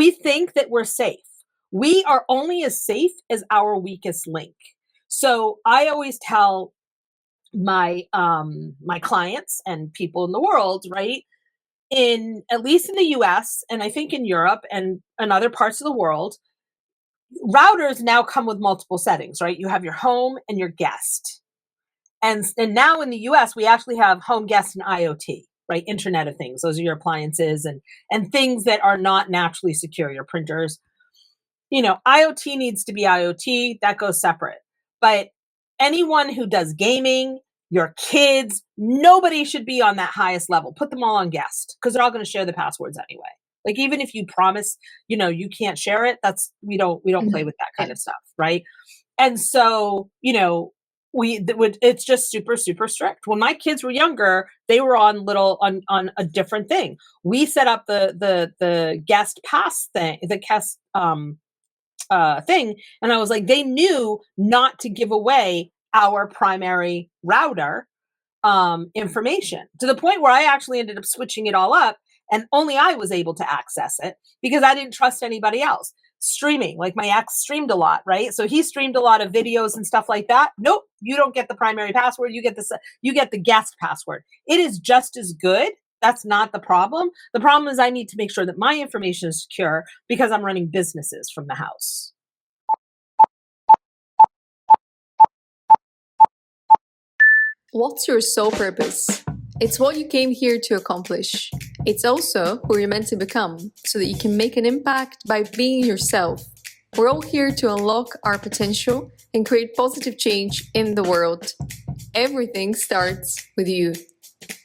we think that we're safe. We are only as safe as our weakest link. So I always tell my my clients and people in the world, right? In at least in the US and I think in Europe and other parts of the world, routers now come with multiple settings, right? You have your home and your guest. And now in the US, we actually have home, guest, and IoT, right? Internet of Things. Those are your appliances and things that are not naturally secure, your printers. IoT needs to be IoT, that goes separate. But anyone who does gaming, your kids, nobody should be on that highest level. Put them all on guest because they're all going to share the passwords anyway. Like even if you promise, you can't share it, we don't play with that kind of stuff, right? And so, it's just super, super strict. When my kids were younger, they were on a different thing. We set up the guest pass thing, the guest thing, and I was like, they knew not to give away our primary router information, to the point where I actually ended up switching it all up, and only I was able to access it because I didn't trust anybody else. Streaming, like my ex streamed a lot, right? So he streamed a lot of videos and stuff like that. Nope, you don't get the primary password. You get the guest password. It is just as good. That's not the problem. The problem is I need to make sure that my information is secure because I'm running businesses from the house. What's your sole purpose? It's what you came here to accomplish. It's also who you're meant to become so that you can make an impact by being yourself. We're all here to unlock our potential and create positive change in the world. Everything starts with you.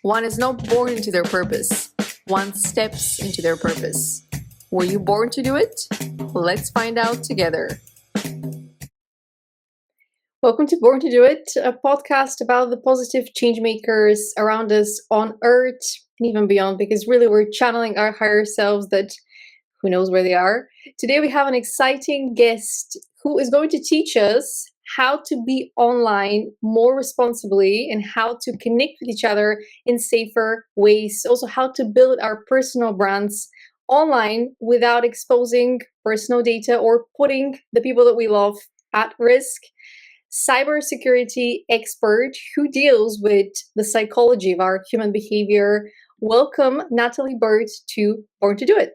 One is not born into their purpose. One steps into their purpose. Were you born to do it? Let's find out together. Welcome to Born to Do It, a podcast about the positive change makers around us on Earth and even beyond, because really we're channeling our higher selves that who knows where they are. Today we have an exciting guest who is going to teach us how to be online more responsibly and how to connect with each other in safer ways. Also how to build our personal brands online without exposing personal data or putting the people that we love at risk. Cybersecurity expert who deals with the psychology of our human behavior. Welcome, Natalie Berthe, to Born to Do It.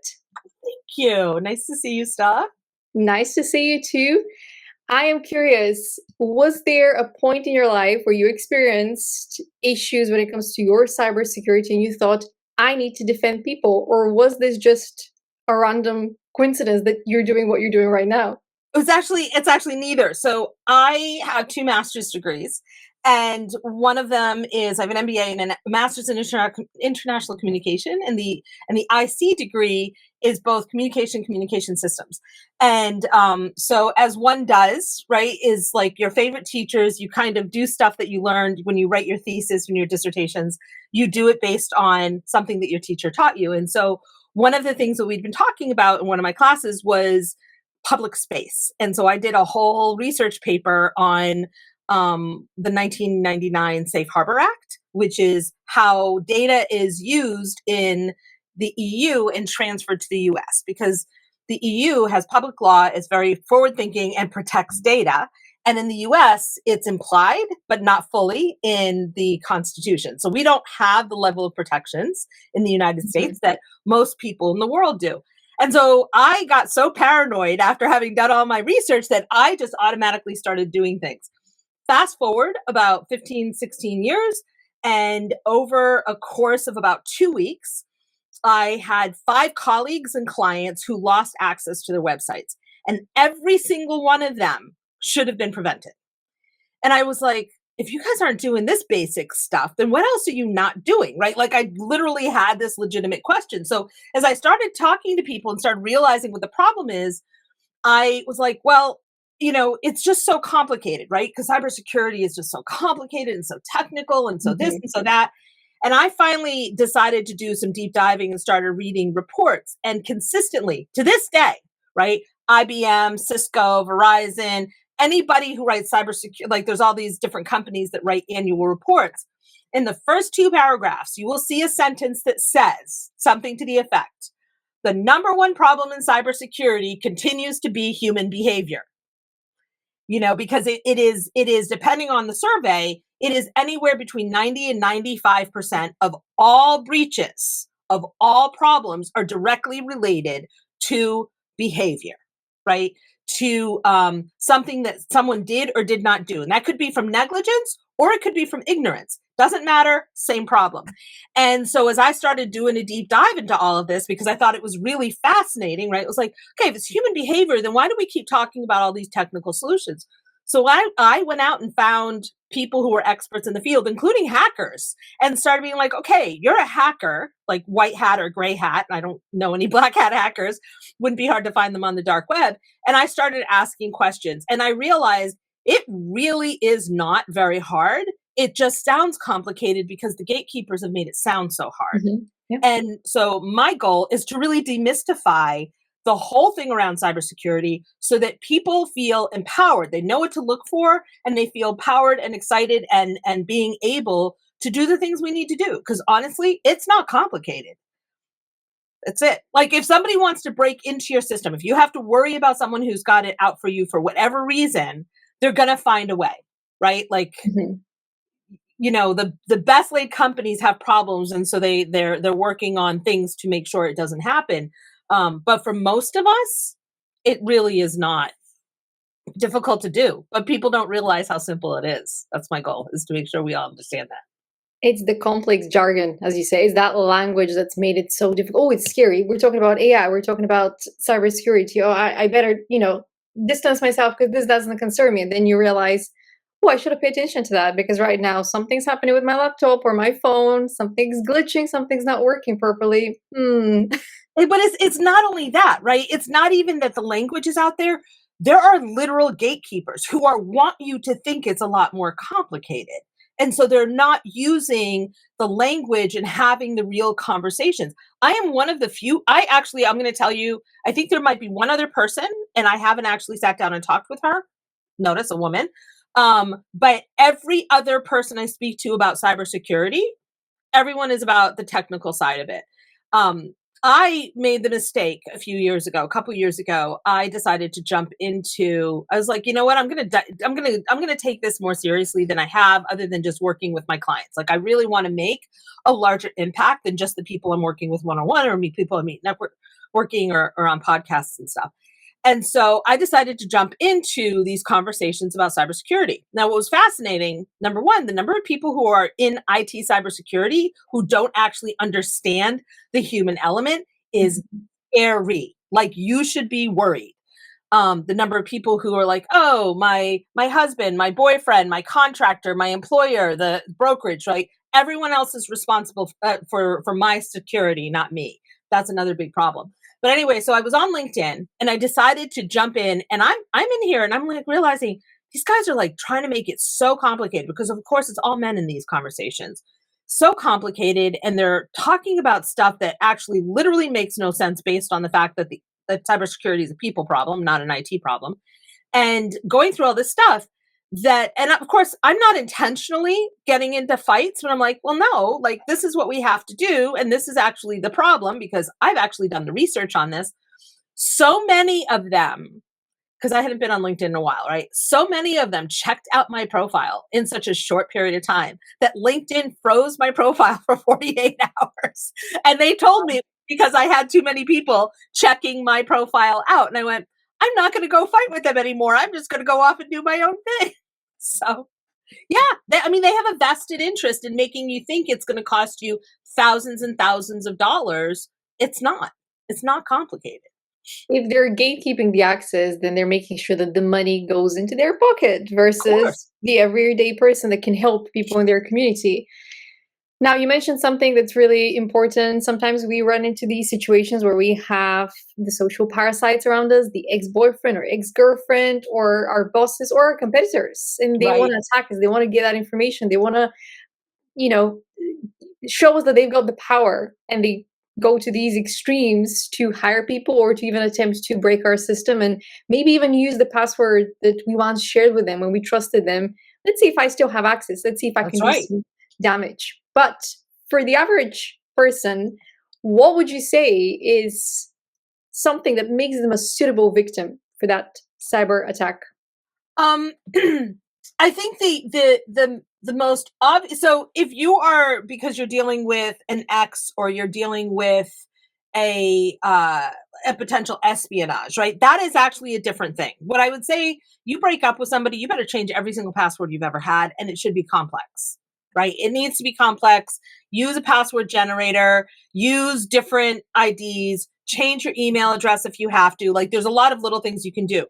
Thank you. Nice to see you, Steph. Nice to see you too. I am curious, was there a point in your life where you experienced issues when it comes to your cybersecurity and you thought, I need to defend people? Or was this just a random coincidence that you're doing what you're doing right now? It's actually neither. So I have 2 master's degrees, and one of them is I have an MBA and a master's in international communication, and the IC degree is both communication systems. And so as one does, right, is like your favorite teachers, you kind of do stuff that you learned when you write your thesis and your dissertations. You do it based on something that your teacher taught you. And so one of the things that we'd been talking about in one of my classes was public space. And so I did a whole research paper on the 1999 Safe Harbor Act, which is how data is used in the EU and transferred to the US, because the EU has public law, is very forward thinking and protects data. And in the US, it's implied, but not fully in the Constitution. So we don't have the level of protections in the United States that most people in the world do. And so I got so paranoid after having done all my research that I just automatically started doing things. Fast forward about 15, 16 years, and over a course of about 2 weeks, I had 5 colleagues and clients who lost access to their websites. And every single one of them should have been prevented. And I was like, if you guys aren't doing this basic stuff, then what else are you not doing, right? Like I literally had this legitimate question. So as I started talking to people and started realizing what the problem is, I was like, well, it's just so complicated, right? Because cybersecurity is just so complicated and so technical and so this and so that. And I finally decided to do some deep diving and started reading reports. And consistently to this day, right? IBM, Cisco, Verizon, anybody who writes cybersecurity, like there's all these different companies that write annual reports. In the first 2 paragraphs, you will see a sentence that says something to the effect, the number one problem in cybersecurity continues to be human behavior. Because it is depending on the survey, it is anywhere between 90 and 95% of all breaches, of all problems, are directly related to behavior, right? To something that someone did or did not do. And that could be from negligence or it could be from ignorance. Doesn't matter, same problem. And so as I started doing a deep dive into all of this, because I thought it was really fascinating, right? It was like, okay, if it's human behavior, then why do we keep talking about all these technical solutions? So I went out and found people who were experts in the field, including hackers, and started being like, okay, you're a hacker, like white hat or gray hat. I don't know any black hat hackers. Wouldn't be hard to find them on the dark web. And I started asking questions, and I realized it really is not very hard. It just sounds complicated because the gatekeepers have made it sound so hard. Mm-hmm. Yeah. And so my goal is to really demystify the whole thing around cybersecurity so that people feel empowered. They know what to look for, and they feel empowered and excited and being able to do the things we need to do. Because honestly, it's not complicated. That's it. Like if somebody wants to break into your system, if you have to worry about someone who's got it out for you for whatever reason, they're going to find a way, right? Like, Mm-hmm. The best laid companies have problems, and so they're working on things to make sure it doesn't happen. But for most of us, it really is not difficult to do. But people don't realize how simple it is. That's my goal, is to make sure we all understand that. It's the complex jargon, as you say. It's that language that's made it so difficult. Oh, it's scary. We're talking about AI. We're talking about cybersecurity. Oh, I better, distance myself because this doesn't concern me. And then you realize, oh, I should have paid attention to that because right now something's happening with my laptop or my phone. Something's glitching. Something's not working properly. But it's not only that, right? It's not even that the language is out there. There are literal gatekeepers who want you to think it's a lot more complicated. And so they're not using the language and having the real conversations. I am one of the few. I'm going to tell you, I think there might be one other person, and I haven't actually sat down and talked with her. Notice, a woman. But every other person I speak to about cybersecurity, everyone is about the technical side of it. I made the mistake a couple years ago. I decided to jump into, I was like, you know what? I'm going to take this more seriously than I have, other than just working with my clients. Like I really want to make a larger impact than just the people I'm working with one-on-one or people I meet networking or on podcasts and stuff. And so I decided to jump into these conversations about cybersecurity. Now, what was fascinating, number one, the number of people who are in IT cybersecurity who don't actually understand the human element is scary. Like you should be worried. The number of people who are like, oh, my husband, my boyfriend, my contractor, my employer, the brokerage, right? Everyone else is responsible for my security, not me. That's another big problem. But anyway, so I was on LinkedIn and I decided to jump in, and I'm in here and I'm like realizing these guys are like trying to make it so complicated because of course it's all men in these conversations. So complicated, and they're talking about stuff that actually literally makes no sense based on the fact that that cybersecurity is a people problem, not an IT problem. And going through all this stuff and of course, I'm not intentionally getting into fights, but I'm like, well, no, like this is what we have to do. And this is actually the problem because I've actually done the research on this. So many of them, because I hadn't been on LinkedIn in a while, right? So many of them checked out my profile in such a short period of time that LinkedIn froze my profile for 48 hours. And they told me because I had too many people checking my profile out. And I went, I'm not going to go fight with them anymore. I'm just going to go off and do my own thing. So, yeah, they have a vested interest in making you think it's going to cost you thousands and thousands of dollars. It's not. It's not complicated. If they're gatekeeping the access, then they're making sure that the money goes into their pocket versus the everyday person that can help people in their community. Now, you mentioned something that's really important. Sometimes we run into these situations where we have the social parasites around us, the ex-boyfriend or ex-girlfriend or our bosses or our competitors. And they want to attack us. They want to get that information. They want to, show us that they've got the power. And they go to these extremes to hire people or to even attempt to break our system and maybe even use the password that we once shared with them when we trusted them. Let's see if I still have access. Let's see if I can do some damage. But for the average person, what would you say is something that makes them a suitable victim for that cyber attack? I think the most obvious. So if you are, because you're dealing with an ex or you're dealing with a potential espionage, right? That is actually a different thing. What I would say, you break up with somebody, you better change every single password you've ever had, and it should be complex, right? It needs to be complex. Use a password generator, use different IDs, change your email address if you have to. Like, there's a lot of little things you can do.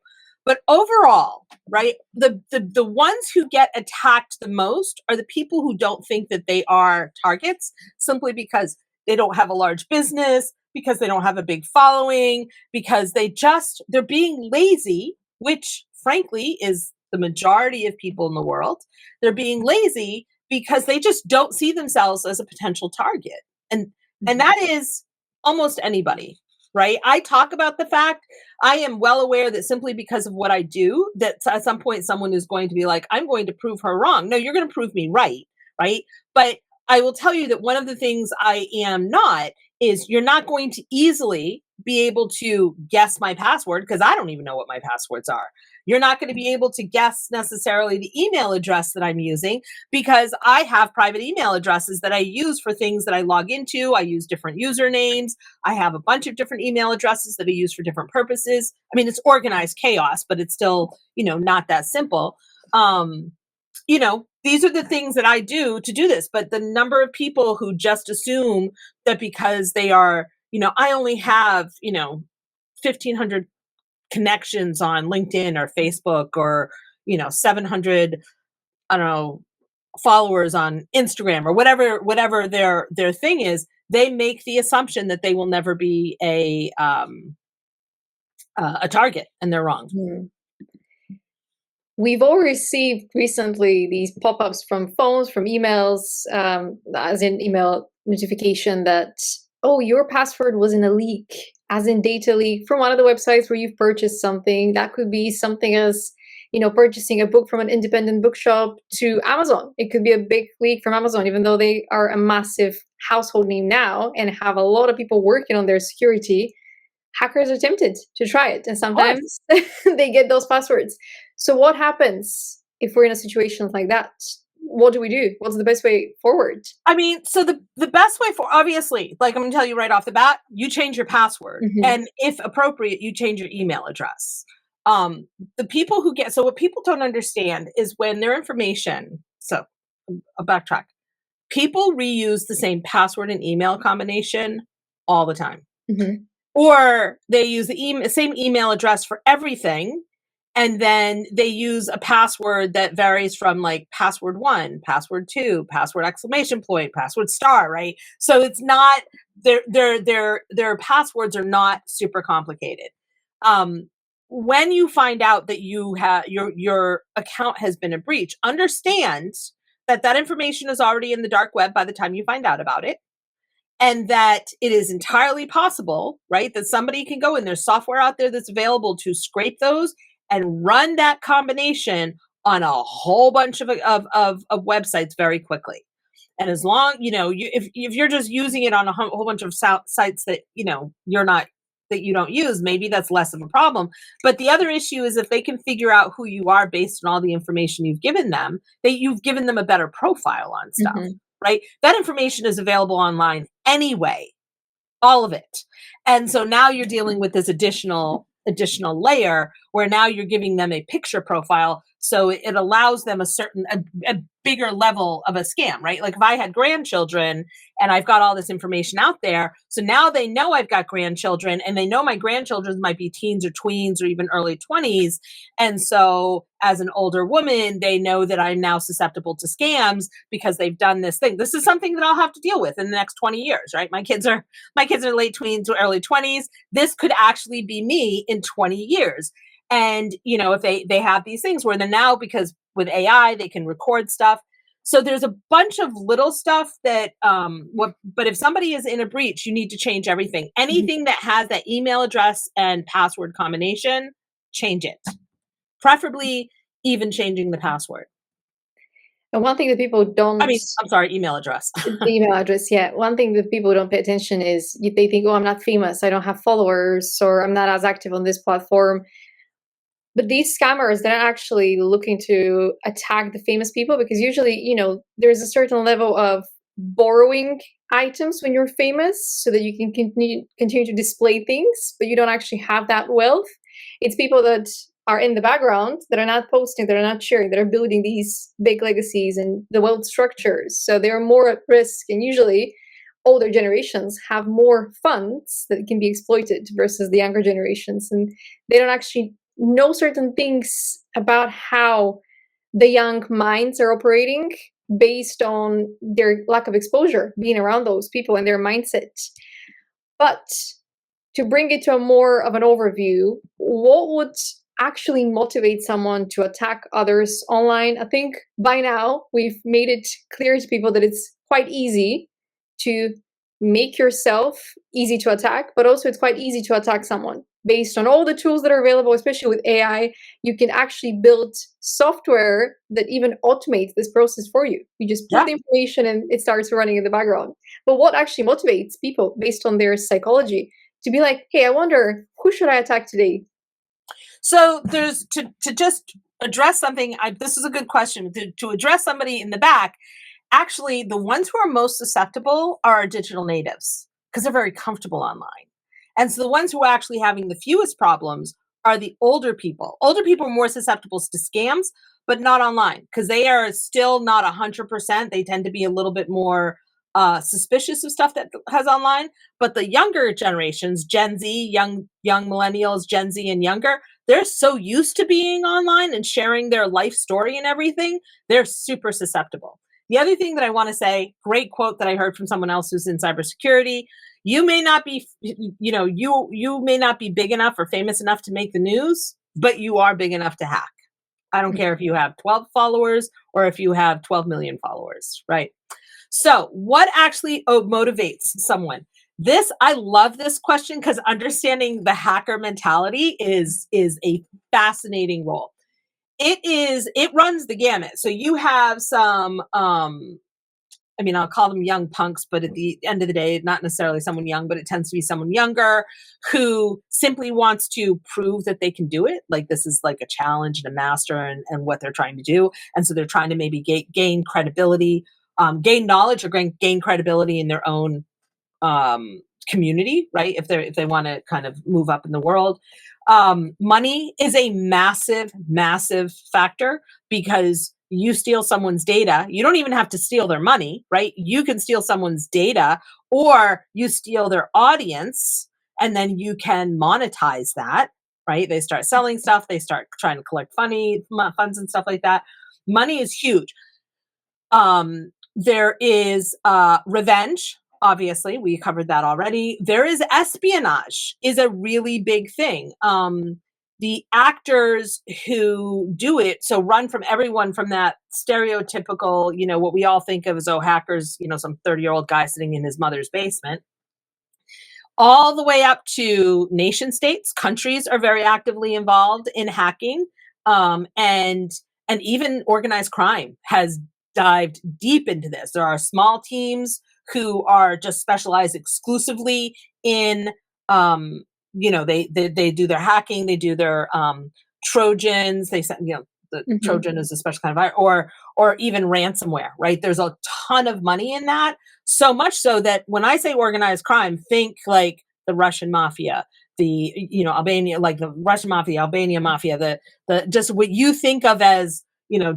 But overall, right, the ones who get attacked the most are the people who don't think that they are targets, simply because they don't have a large business, because they don't have a big following, because they're being lazy, which frankly is the majority of people in the world. They're being lazy because they just don't see themselves as a potential target. And that is almost anybody, right? I talk about the fact, I am well aware that simply because of what I do, that at some point someone is going to be like, I'm going to prove her wrong. No, you're going to prove me right, right? But I will tell you that one of the things I am not is, you're not going to easily be able to guess my password, because I don't even know what my passwords are. You're not going to be able to guess necessarily the email address that I'm using, because I have private email addresses that I use for things that I log into. I use different usernames. I have a bunch of different email addresses that I use for different purposes. I mean, it's organized chaos, but it's still, not that simple. These are the things that I do to do this. But the number of people who just assume that because they are, I only have, 1,500 connections on LinkedIn or Facebook, or, 700, I don't know, followers on Instagram, or whatever their thing is, they make the assumption that they will never be a target, and they're wrong. Mm. We've all received recently these pop-ups from phones, from emails, as in email notification that, oh, your password was in a leak, as in data leak from one of the websites where you've purchased something. That could be something as, purchasing a book from an independent bookshop to Amazon. It could be a big leak from Amazon, even though they are a massive household name now and have a lot of people working on their security. Hackers are tempted to try it, and sometimes they get those passwords. So what happens if we're in a situation like that? What do we do? What's the best way forward? I mean, so the best way obviously, like, I'm going to tell you right off the bat, you change your password, and if appropriate, you change your email address. The people who so what people don't understand is, when their information, so I'll backtrack. People reuse the same password and email combination all the time. Or they use the same email address for everything, and then they use a password that varies from, like, password 1, password 2, password exclamation point, password star, right? So it's not, their passwords are not super complicated. When you find out that you have your account has been a breach, understand that information is already in the dark web by the time you find out about it. And that it is entirely possible, right, that somebody can go in, there's software out there that's available to scrape those and run that combination on a whole bunch of websites very quickly. And as long, if you're just using it on a whole bunch of sites that, that you don't use, maybe that's less of a problem. But the other issue is, if they can figure out who you are based on all the information you've given them, that you've given them a better profile on stuff. Right? That information is available online anyway, all of it. And so now you're dealing with this additional layer, where now you're giving them a picture profile. So it allows them a bigger level of a scam, right? Like, if I had grandchildren and I've got all this information out there, so now they know I've got grandchildren, and they know my grandchildren might be teens or tweens or even early 20s. And so as an older woman, they know that I'm now susceptible to scams because they've done this thing. This is something that I'll have to deal with in the next 20 years, right? My kids are late tweens or early 20s. This could actually be me in 20 years. And, if they have these things where they're now, because with AI, they can record stuff. So there's a bunch of little stuff that, but if somebody is in a breach, you need to change everything. Anything that has that email address and password combination, change it. Preferably even changing the password. And one thing that people I don't, mean, I'm sorry, email address. the email address, yeah. One thing that people don't pay attention is they think, oh, I'm not famous, I don't have followers, or I'm not as active on this platform. But these scammers, they're not actually looking to attack the famous people, because usually, there's a certain level of borrowing items when you're famous so that you can continue to display things, but you don't actually have that wealth. It's people that are in the background, that are not posting, that are not sharing, that are building these big legacies and the wealth structures. So they're more at risk, and usually older generations have more funds that can be exploited versus the younger generations, and they don't actually know certain things about how the young minds are operating based on their lack of exposure, being around those people and their mindset. But to bring it to a more of an overview, what would actually motivate someone to attack others online? I think by now we've made it clear to people that it's quite easy to make yourself easy to attack, but also it's quite easy to attack someone. Based on all the tools that are available, especially with AI, you can actually build software that even automates this process for you. You just put Yeah. the information and it starts running in the background. But what actually motivates people based on their psychology to be like, hey, I wonder, who should I attack today? So there's to just address something. This is a good question to address somebody in the back. Actually, the ones who are most susceptible are our digital natives because they're very comfortable online. And so the ones who are actually having the fewest problems are the older people. Older people are more susceptible to scams, but not online because they are still not 100%. They tend to be a little bit more suspicious of stuff that has online. But the younger generations, Gen Z, young millennials, Gen Z and younger, they're so used to being online and sharing their life story and everything. They're super susceptible. The other thing that I want to say, great quote that I heard from someone else who's in cybersecurity. You may not be, you may not be big enough or famous enough to make the news, but you are big enough to hack. I don't care if you have 12 followers or if you have 12 million followers, right? So what actually motivates someone? I love this question because understanding the hacker mentality is a fascinating role. It runs the gamut. So you have some I'll call them young punks, but at the end of the day, not necessarily someone young, but it tends to be someone younger who simply wants to prove that they can do it. Like this is like a challenge and a master and what they're trying to do. And so they're trying to maybe gain credibility, gain knowledge or gain credibility in their own community, right? If they want to kind of move up in the world. Money is a massive factor because you steal someone's data. You don't even have to steal their money, right? You can steal someone's data or you steal their audience and then you can monetize that, right? They start selling stuff. They start trying to collect funds and stuff like that. Money is huge. There is revenge. Obviously, we covered that already. There is espionage is a really big thing. The actors who do it, so run from everyone from that stereotypical, what we all think of as, hackers, some 30-year-old guy sitting in his mother's basement, all the way up to nation states. Countries are very actively involved in hacking, and even organized crime has dived deep into this. There are small teams who are just specialized exclusively in, they do their hacking, they do their Trojans. They send, the Trojan is a special kind of virus, or even ransomware, right? There's a ton of money in that. So much so that when I say organized crime, think like the Russian mafia, the Albania, like the Russian mafia, Albania mafia, the just what you think of as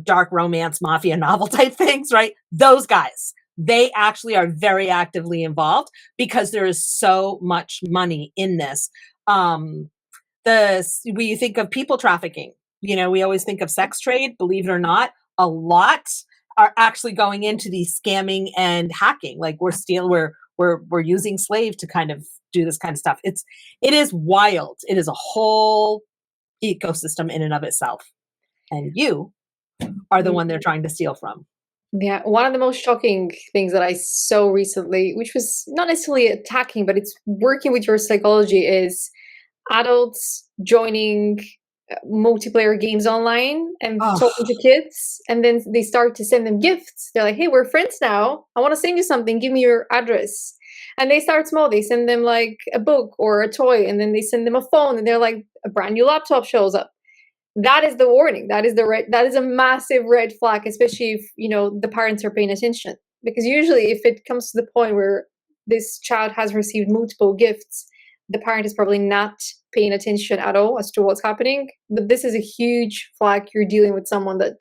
dark romance mafia novel type things, right? Those guys, they actually are very actively involved because there is so much money in this. We think of people trafficking. We always think of sex trade. Believe it or not, a lot are actually going into the scamming and hacking. Like we're using slaves to kind of do this kind of stuff. It is wild. It is a whole ecosystem in and of itself. And you are the one they're trying to steal from. Yeah, one of the most shocking things that I saw recently, which was not necessarily attacking, but it's working with your psychology, is adults joining multiplayer games online and Oh, talking to kids, and then they start to send them gifts. They're like, hey, we're friends now, I want to send you something, give me your address. And they start small, they send them like a book or a toy, and then they send them a phone, and they're like, a brand new laptop shows up. That is the warning. That is that is a massive red flag, especially if, you know, the parents are paying attention. Because usually if it comes to the point where this child has received multiple gifts, the parent is probably not paying attention at all as to what's happening. But this is a huge flag. You're dealing with someone that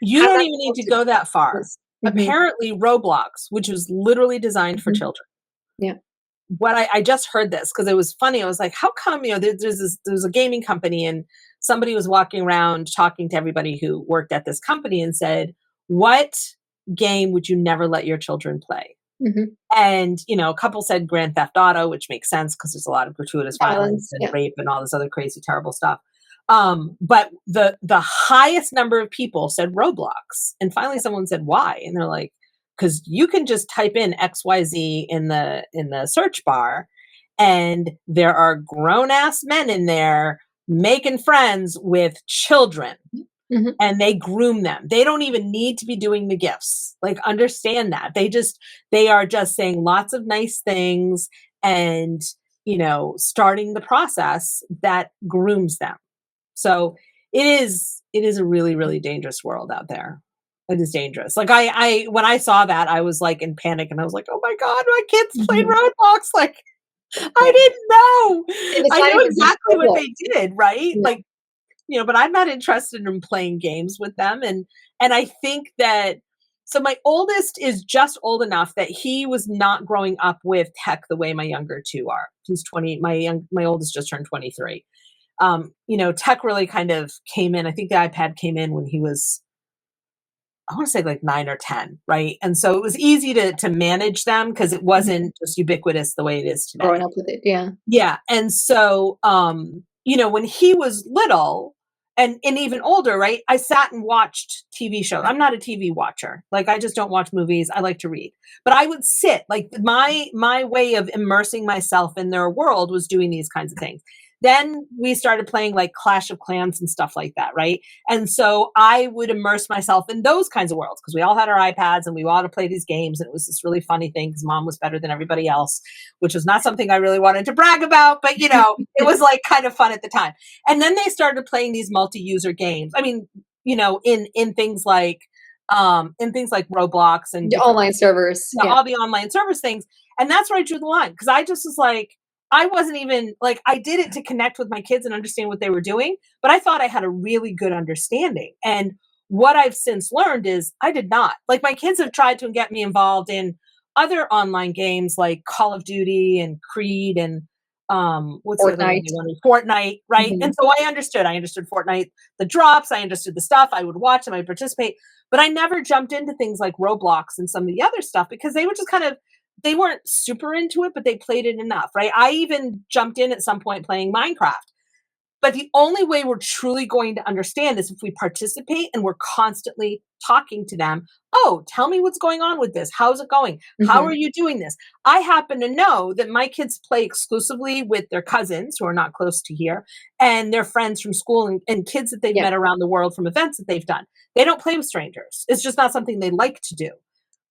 you has don't that even need to go that far. Mhm. Apparently, Roblox, which was literally designed for Mhm. children. Yeah. What I just heard this because it was funny. I was like, how come, there's a gaming company and somebody was walking around talking to everybody who worked at this company and said, what game would you never let your children play? Mhm. And, a couple said Grand Theft Auto, which makes sense because there's a lot of gratuitous violence Violence. and Yeah. rape and all this other crazy, terrible stuff. But the highest number of people said Roblox. And finally someone said, why? And they're like, because you can just type in XYZ in the search bar, and there are grown ass men in there making friends with children, Mhm. and they groom them. They don't even need to be doing the gifts. Like, understand that. They are just saying lots of nice things and, starting the process that grooms them. So it is a really, really dangerous world out there. It is dangerous. Like, I when I saw that, I was like in panic and I was like, oh my God, my kids played Mhm. Roblox. Like, Yeah. I didn't know. And it's I not know even just exactly what Roblox. they did, right? Yeah. Like, but I'm not interested in playing games with them. And I think that, so my oldest is just old enough that he was not growing up with tech the way my younger two are. He's 20. My oldest just turned 23. Tech really kind of came in. I think the iPad came in when he was, I want to say like 9 or 10, right? And so it was easy to manage them because it Mhm. wasn't just ubiquitous the way it is today. Growing up with it. Yeah. Yeah, and so, when he was little and even older, right, I sat and watched TV shows. I'm not a TV watcher. Like, I just don't watch movies. I like to read. But I would sit, like, my way of immersing myself in their world was doing these kinds of things. Then we started playing like Clash of Clans and stuff like that, right? And so I would immerse myself in those kinds of worlds because we all had our iPads and we all had to play these games. And it was this really funny thing because mom was better than everybody else, which was not something I really wanted to brag about, but it was like kind of fun at the time. And then they started playing these multi-user games. I mean, in things like Roblox and The different, online servers. Yeah. all the online service things. And that's where I drew the line because I just was like, I wasn't even like, I did it to connect with my kids and understand what they were doing, but I thought I had a really good understanding. And what I've since learned is I did not. Like, my kids have tried to get me involved in other online games like Call of Duty and Creed and what's the other one Fortnite. they wanted? Fortnite, right? And Mhm. so I understood Fortnite, the drops, I understood the stuff, I would watch them, I'd participate, but I never jumped into things like Roblox and some of the other stuff because they were just kind of, they weren't super into it, but they played it enough, right? I even jumped in at some point playing Minecraft. But the only way we're truly going to understand is if we participate and we're constantly talking to them. Oh, tell me what's going on with this. How's it going? How are Mhm. you doing this? I happen to know that my kids play exclusively with their cousins who are not close to here and their friends from school and kids that they've Yeah. met around the world from events that they've done. They don't play with strangers. It's just not something they like to do.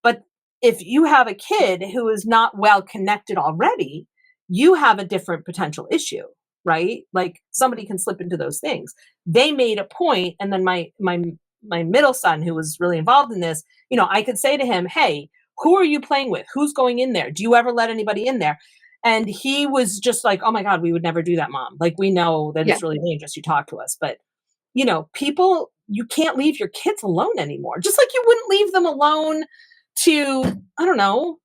But if you have a kid who is not well connected already, you have a different potential issue, right? Like, somebody can slip into those things. They made a point, and then my middle son, who was really involved in this, I could say to him, "Hey, who are you playing with? Who's going in there? Do you ever let anybody in there?" And he was just like, "Oh my God, we would never do that, mom. Like, we know that Yeah. it's really dangerous. You talk to us, but people, you can't leave your kids alone anymore. Just like you wouldn't leave them alone to, I don't know,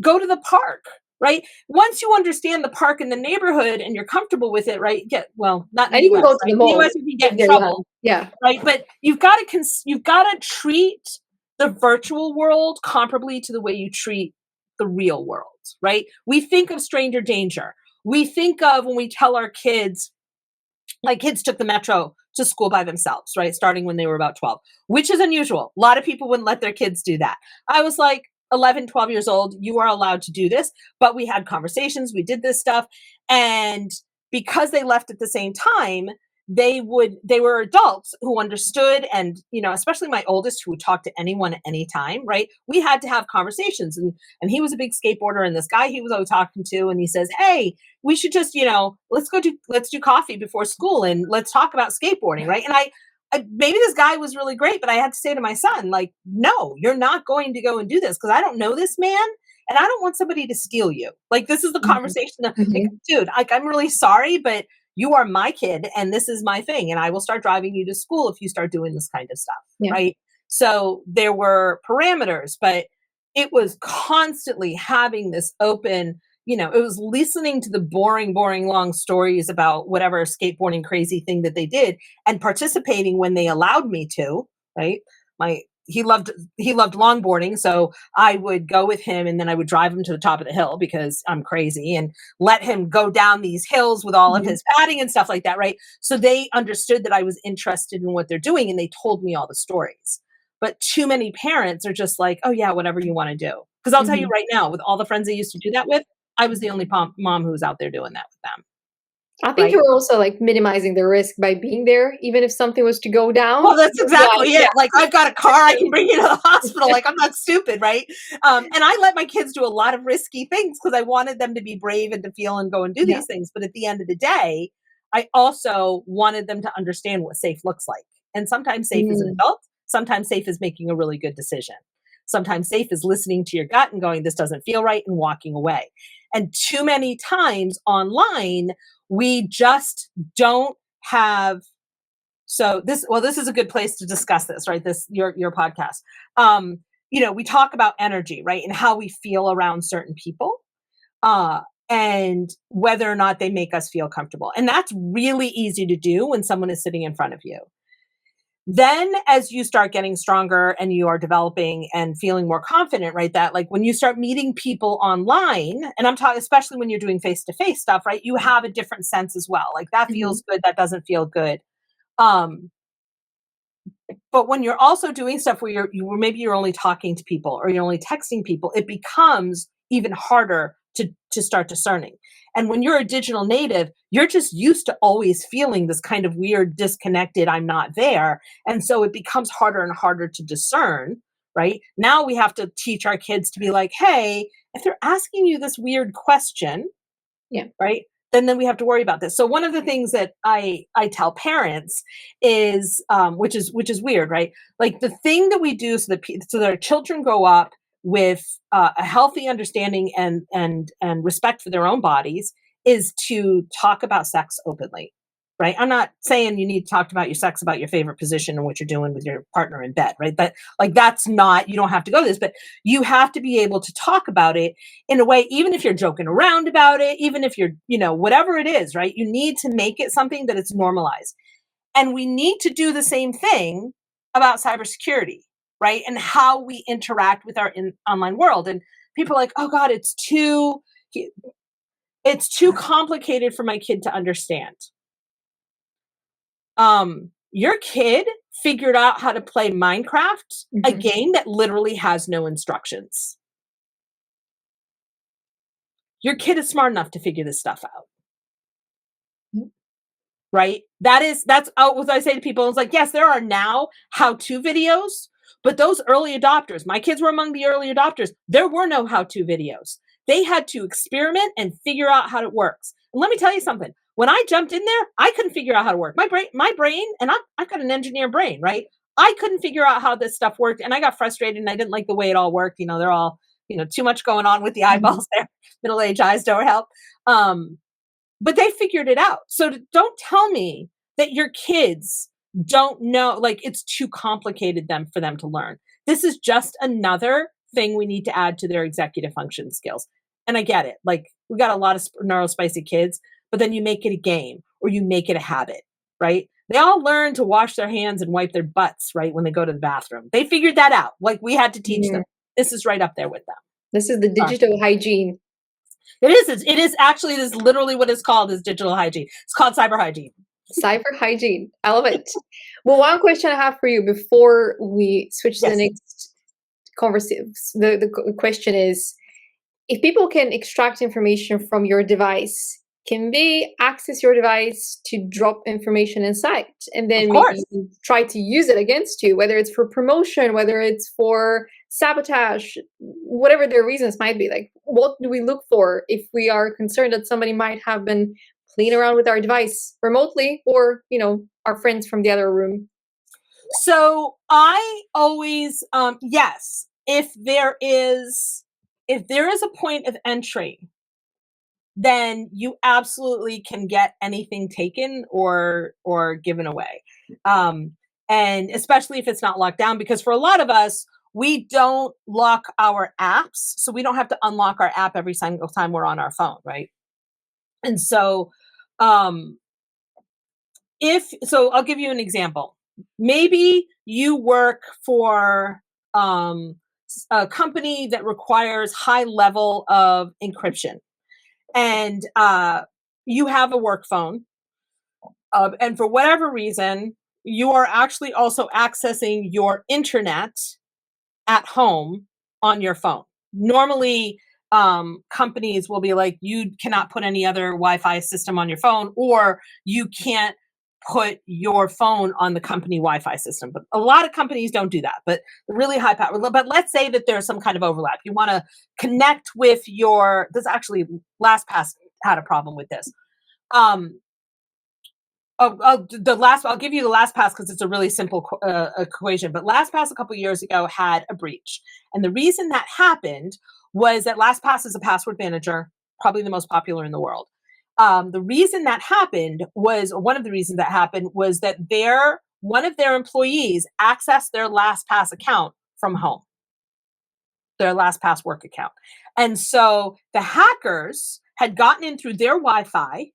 go to the park, right? Once you understand the park in the neighborhood and you're comfortable with it, right? Well, not in And the even US, go to right? the In the US, mall you can get if in they're young. trouble, Yeah. right? But you've got to treat the virtual world comparably to the way you treat the real world, right? We think of stranger danger. We think of when we tell our kids, my kids took the metro to school by themselves, right? Starting when they were about 12, which is unusual. A lot of people wouldn't let their kids do that. I was like, 11, 12 years old, you are allowed to do this. But we had conversations, we did this stuff. And because they left at the same time, they were adults who understood, and especially my oldest, who would talk to anyone at any time, right? We had to have conversations, and he was a big skateboarder, and this guy he was always talking to, and he says, hey, we should just let's do coffee before school and let's talk about skateboarding, right? And I maybe this guy was really great, but I had to say to my son, like, no, you're not going to go and do this, because I don't know this man, and I don't want somebody to steal you. Like, this is the conversation that, like, dude, like, I'm really sorry, but you are my kid and this is my thing, and I will start driving you to school if you start doing this kind of stuff, right? So there were parameters, but it was constantly having this open, it was listening to the boring long stories about whatever skateboarding crazy thing that they did, and participating when they allowed me to, right? He loved longboarding, so I would go with him, and then I would drive him to the top of the hill because I'm crazy, and let him go down these hills with all of his padding and stuff like that, right? So they understood that I was interested in what they're doing, and they told me all the stories. But too many parents are just like, oh yeah, whatever you want to do. Because I'll tell you right now, with all the friends I used to do that with, I was the only mom who was out there doing that with them. I think you're also like minimizing the risk by being there, even if something was to go down. Well, that's exactly it. Like, I've got a car, I can bring you to the hospital. Like, I'm not stupid, right? And I let my kids do a lot of risky things because I wanted them to be brave and to feel and go and do these things. But at the end of the day, I also wanted them to understand what safe looks like. And sometimes safe is an adult. Sometimes safe is making a really good decision. Sometimes safe is listening to your gut and going, this doesn't feel right, and walking away. And too many times online, we just don't have. So this is a good place to discuss this, right? Your podcast. We talk about energy, right? And how we feel around certain people, and whether or not they make us feel comfortable. And that's really easy to do when someone is sitting in front of you. Then as you start getting stronger and you are developing and feeling more confident, right? That, like, when you start meeting people online, and I'm talking especially when you're doing face-to-face stuff, right? You have a different sense as well. Like, that feels good, that doesn't feel good. But when you're also doing stuff where maybe you're only talking to people or you're only texting people, it becomes even harder to start discerning. And when you're a digital native, you're just used to always feeling this kind of weird, disconnected, I'm not there. And so it becomes harder and harder to discern, right? Now we have to teach our kids to be like, hey, if they're asking you this weird question, right? Then we have to worry about this. So one of the things that I tell parents is, which is weird, right? Like, the thing that we do so that our children grow up with a healthy understanding and respect for their own bodies is to talk about sex openly, right? I'm not saying you need to talk about your sex, about your favorite position and what you're doing with your partner in bed, right? But, like, that's not, you don't have to go to this, but you have to be able to talk about it in a way, even if you're joking around about it, even if you're, whatever it is, right? You need to make it something that it's normalized. And we need to do the same thing about cybersecurity, right? And how we interact with our online world. And people are like, oh God, it's too complicated for my kid to understand. Your kid figured out how to play Minecraft, a game that literally has no instructions. Your kid is smart enough to figure this stuff out. Right? That's what I say to people. It's like, yes, there are now how-to videos, but those early adopters, my kids were among the early adopters. There were no how-to videos. They had to experiment and figure out how it works. And let me tell you something. When I jumped in there, I couldn't figure out how to work. My brain, and I've got an engineer brain, right? I couldn't figure out how this stuff worked, and I got frustrated, and I didn't like the way it all worked. They're all, too much going on with the eyeballs there. Middle-aged eyes don't help. But they figured it out. So don't tell me that your kids don't know, like, it's too complicated for them to learn. This is just another thing we need to add to their executive function skills. And I get it. Like, we got a lot of neurospicy kids, but then you make it a game or you make it a habit, right? They all learn to wash their hands and wipe their butts, right, when they go to the bathroom. They figured that out. Like, we had to teach them. This is right up there with them. This is the digital hygiene. It is actually, this is literally what it's called, is digital hygiene. It's called cyber hygiene. Cyber hygiene. I love it. Well, one question I have for you before we switch to the next conversation. The question is, if people can extract information from your device can they access your device to drop information inside and Of then maybe course. try to use it against you, whether it's for promotion, whether it's for sabotage, whatever their reasons might be? Like, what do we look for if we are concerned that somebody might have been playing around with our device remotely, or, our friends from the other room? So I always, yes, if there is a point of entry, then you absolutely can get anything taken or given away. And especially if it's not locked down, because for a lot of us, we don't lock our apps, so we don't have to unlock our app every single time we're on our phone, right? And so, um, I'll give you an example. Maybe you work for a company that requires high level of encryption, and you have a work phone, and for whatever reason, you are actually also accessing your internet at home on your phone. Normally, companies will be like, you cannot put any other Wi-Fi system on your phone, or you can't put your phone on the company Wi-Fi system. But a lot of companies don't do that. But really high power. But let's say that there's some kind of overlap. You want to connect with your. This actually, LastPass had a problem with this. I'll give you the LastPass because it's a really simple equation. But LastPass a couple years ago had a breach, and the reason that happened was that LastPass is a password manager, probably the most popular in the world. The reason that happened was, or one of the reasons that happened was that one of their employees accessed their LastPass account from home, their LastPass work account, and so the hackers had gotten in through their Wi-Fi,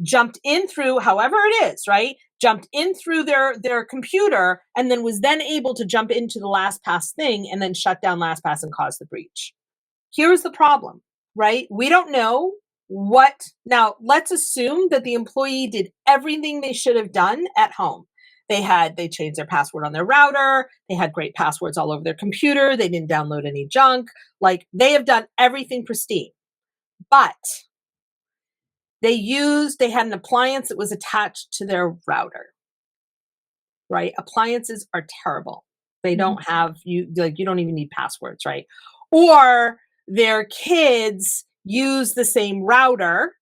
jumped in through however it is, right? Jumped in through their computer, and then was then able to jump into the LastPass thing and then shut down LastPass and cause the breach. Here's the problem, right? We don't know what. Now, let's assume that the employee did everything they should have done at home. They changed their password on their router. They had great passwords all over their computer. They didn't download any junk. Like, they have done everything pristine. But they had an appliance that was attached to their router, right? Appliances are terrible. They don't have you don't even need passwords, right? Or their kids use the same router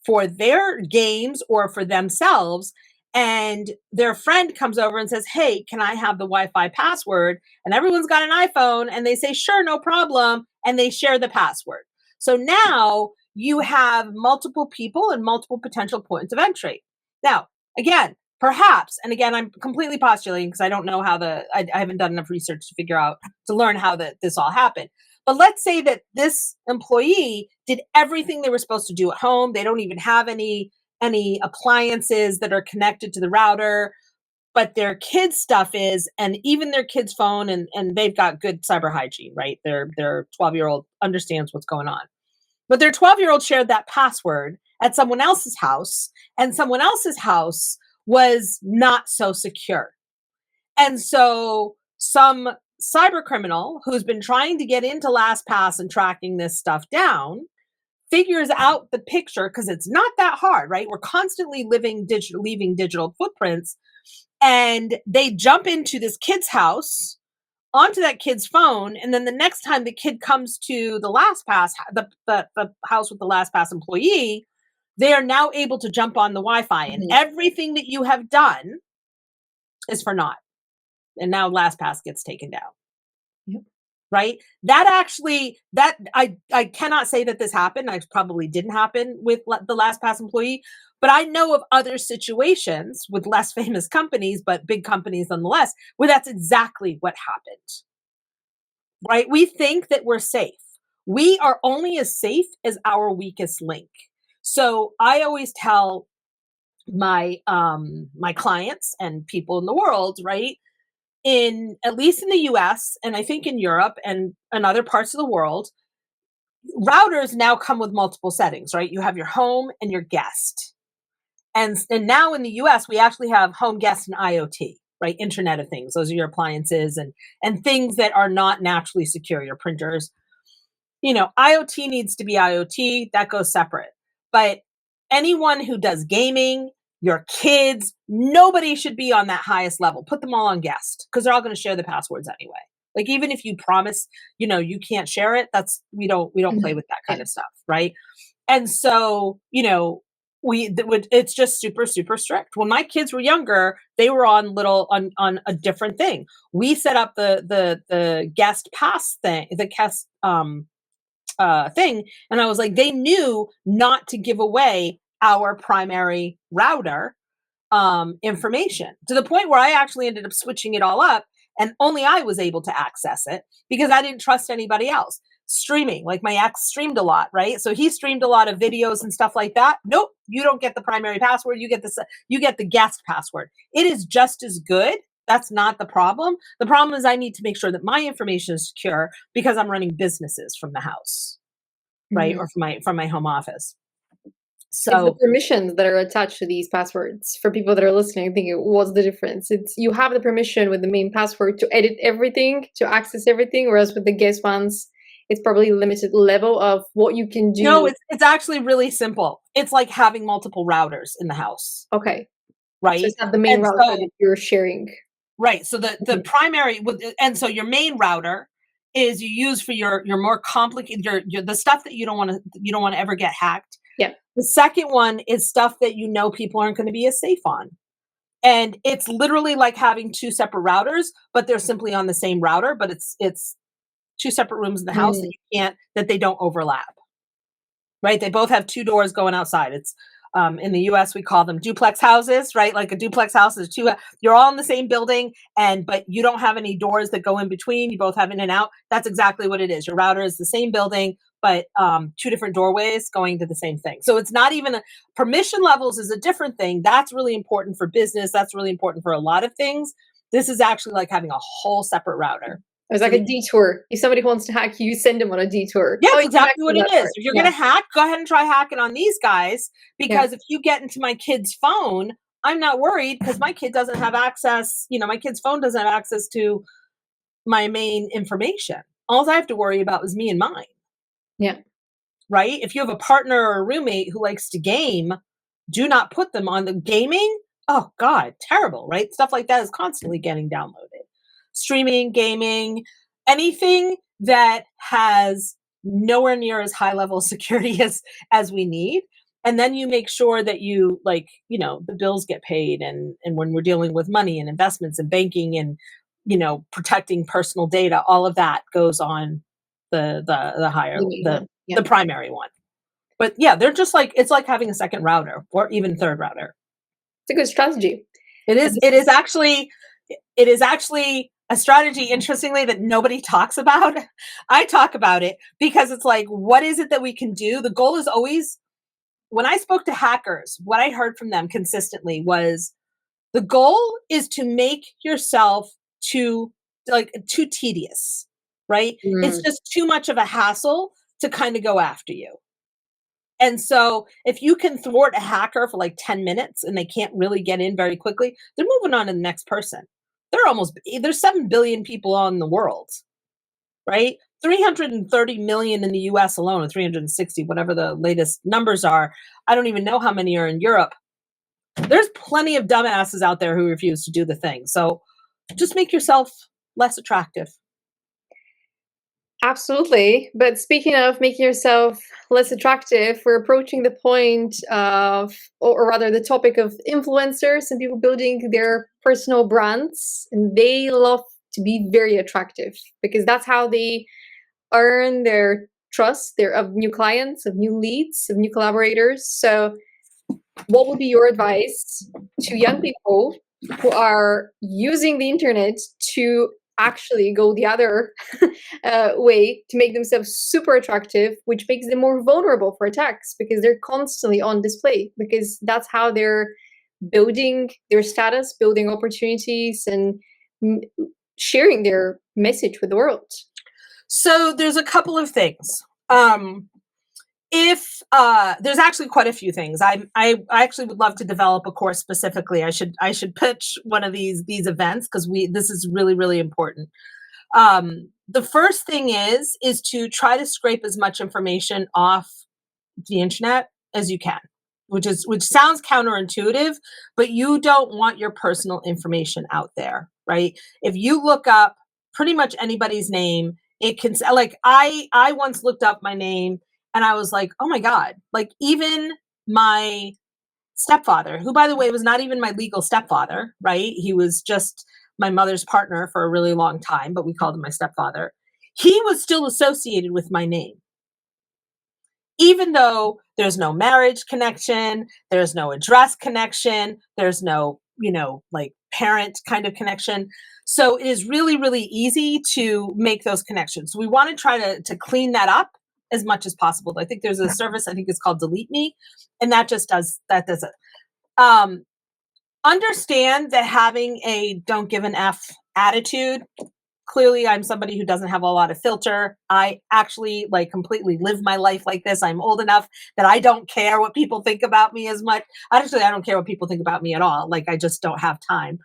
for their games or for themselves, and their friend comes over and says, "Hey, can I have the Wi-Fi password?" And everyone's got an iPhone, and they say, "Sure, no problem," and they share the password. So now you have multiple people and multiple potential points of entry. Now, again, perhaps, and again, I'm completely postulating because I don't know how I haven't done enough research to learn how this all happened. But let's say that this employee did everything they were supposed to do at home. They don't even have any appliances that are connected to the router, but their kids' stuff is, and even their kids' phone, and they've got good cyber hygiene, right? Their 12-year-old understands what's going on. But their 12-year-old shared that password at someone else's house, and someone else's house was not so secure. And so some cyber criminal who's been trying to get into LastPass and tracking this stuff down figures out the picture, because it's not that hard, right? We're constantly leaving digital footprints, and they jump into this kid's house, onto that kid's phone, and then the next time the kid comes to the LastPass, the house with the LastPass employee, they are now able to jump on the Wi-Fi, and everything that you have done is for naught. And now LastPass gets taken down. Yep. Right? I cannot say that this happened. I probably didn't happen with the LastPass employee, but I know of other situations with less famous companies, but big companies nonetheless, where that's exactly what happened. Right? We think that we're safe. We are only as safe as our weakest link. So I always tell my clients and people in the world, right? At least in the US, and I think in Europe and other parts of the world, routers now come with multiple settings, right? You have your home and your guest. And now in the US, we actually have home, guest, and IoT, right? Internet of Things. Those are your appliances and things that are not naturally secure, your printers. IoT needs to be IoT, that goes separate. But anyone who does gaming, your kids, nobody should be on that highest level. Put them all on guest, because they're all going to share the passwords anyway. Like, even if you promise, you can't share it, we don't play with that kind of stuff, right? And so, it's just super, super strict. When my kids were younger, they were on a different thing. We set up the guest pass thing, the guest thing, and I was like, they knew not to give away our primary router information, to the point where I actually ended up switching it all up, and only I was able to access it because I didn't trust anybody else. Streaming, like my ex streamed a lot, right? So he streamed a lot of videos and stuff like that. Nope, you don't get the primary password. You get the guest password. It is just as good. That's not the problem. The problem is I need to make sure that my information is secure because I'm running businesses from the house, right? Or from my home office. So it's the permissions that are attached to these passwords. For people that are listening, thinking, what's the difference? It's you have the permission with the main password to edit everything, to access everything, whereas with the guest ones, it's probably limited level of what you can do. No, it's actually really simple. It's like having multiple routers in the house. Okay. Right. So it's not the main router that you're sharing. Right. So the primary, and so your main router is you use for your more complicated, the stuff that you don't want to ever get hacked. Yeah. The second one is stuff that people aren't going to be as safe on. And it's literally like having two separate routers, but they're simply on the same router, but it's two separate rooms in the house that they don't overlap. Right? They both have two doors going outside. It's in the US we call them duplex houses, right? Like a duplex house is you're all in the same building, but you don't have any doors that go in between. You both have in and out. That's exactly what it is. Your router is the same building, but two different doorways going to the same thing. So it's not even permission levels is a different thing. That's really important for business. That's really important for a lot of things. This is actually like having a whole separate router. It's like a detour. If somebody wants to hack you, send them on a detour. Yeah, that's exactly what it is. If you're going to hack, go ahead and try hacking on these guys, because if you get into my kid's phone, I'm not worried because my kid doesn't have access. My kid's phone doesn't have access to my main information. All I have to worry about is me and mine. Yeah. Right? If you have a partner or a roommate who likes to game, do not put them on the gaming. Oh, God, terrible, right? Stuff like that is constantly getting downloaded. Streaming, gaming, anything that has nowhere near as high level of security as we need. And then you make sure that you the bills get paid, and when we're dealing with money and investments and banking and protecting personal data, all of that goes on the higher the primary one. But yeah, they're just it's like having a second router or even third router. It's a good strategy. It is actually a strategy, interestingly, that nobody talks about. I talk about it because it's like, what is it that we can do? The goal is always, when I spoke to hackers, what I heard from them consistently was the goal is to make yourself too tedious, right? It's just too much of a hassle to kind of go after you. And so if you can thwart a hacker for like 10 minutes and they can't really get in very quickly, they're moving on to the next person. There's 7 billion people in the world, right? 330 million in the US alone, or 360, whatever the latest numbers are. I don't even know how many are in Europe. There's plenty of dumbasses out there who refuse to do the thing. So just make yourself less attractive. Absolutely. But speaking of making yourself less attractive, we're approaching the point of, or rather the topic of influencers and people building their personal brands. And they love to be very attractive because that's how they earn their trust of new clients, of new leads, of new collaborators. So what would be your advice to young people who are using the internet to actually go the other way to make themselves super attractive, which makes them more vulnerable for attacks because they're constantly on display, because that's how they're building their status, building opportunities, and sharing their message with the world? So there's a couple of things. If there's actually quite a few things. I actually would love to develop a course specifically. I should pitch one of these events because this is really, really important. The first thing is to try to scrape as much information off the internet as you can. which sounds counterintuitive, but you don't want your personal information out there, right? If you look up pretty much anybody's name, it can, like, I once looked up my name and I was like, oh my God, like even my stepfather, who by the way was not even my legal stepfather, right? He was just my mother's partner for a really long time, but we called him my stepfather. He was still associated with my name, even though there's no marriage connection, there's no address connection, there's no, like parent kind of connection. So it is really, really easy to make those connections. So we want to try to clean that up as much as possible. I think there's a service, I think it's called Delete Me, and that does it. Understand that having a don't give an F attitude. Clearly, I'm somebody who doesn't have a lot of filter. I actually like completely live my life like this. I'm old enough that I don't care what people think about me as much. Actually, I don't care what people think about me at all. Like, I just don't have time.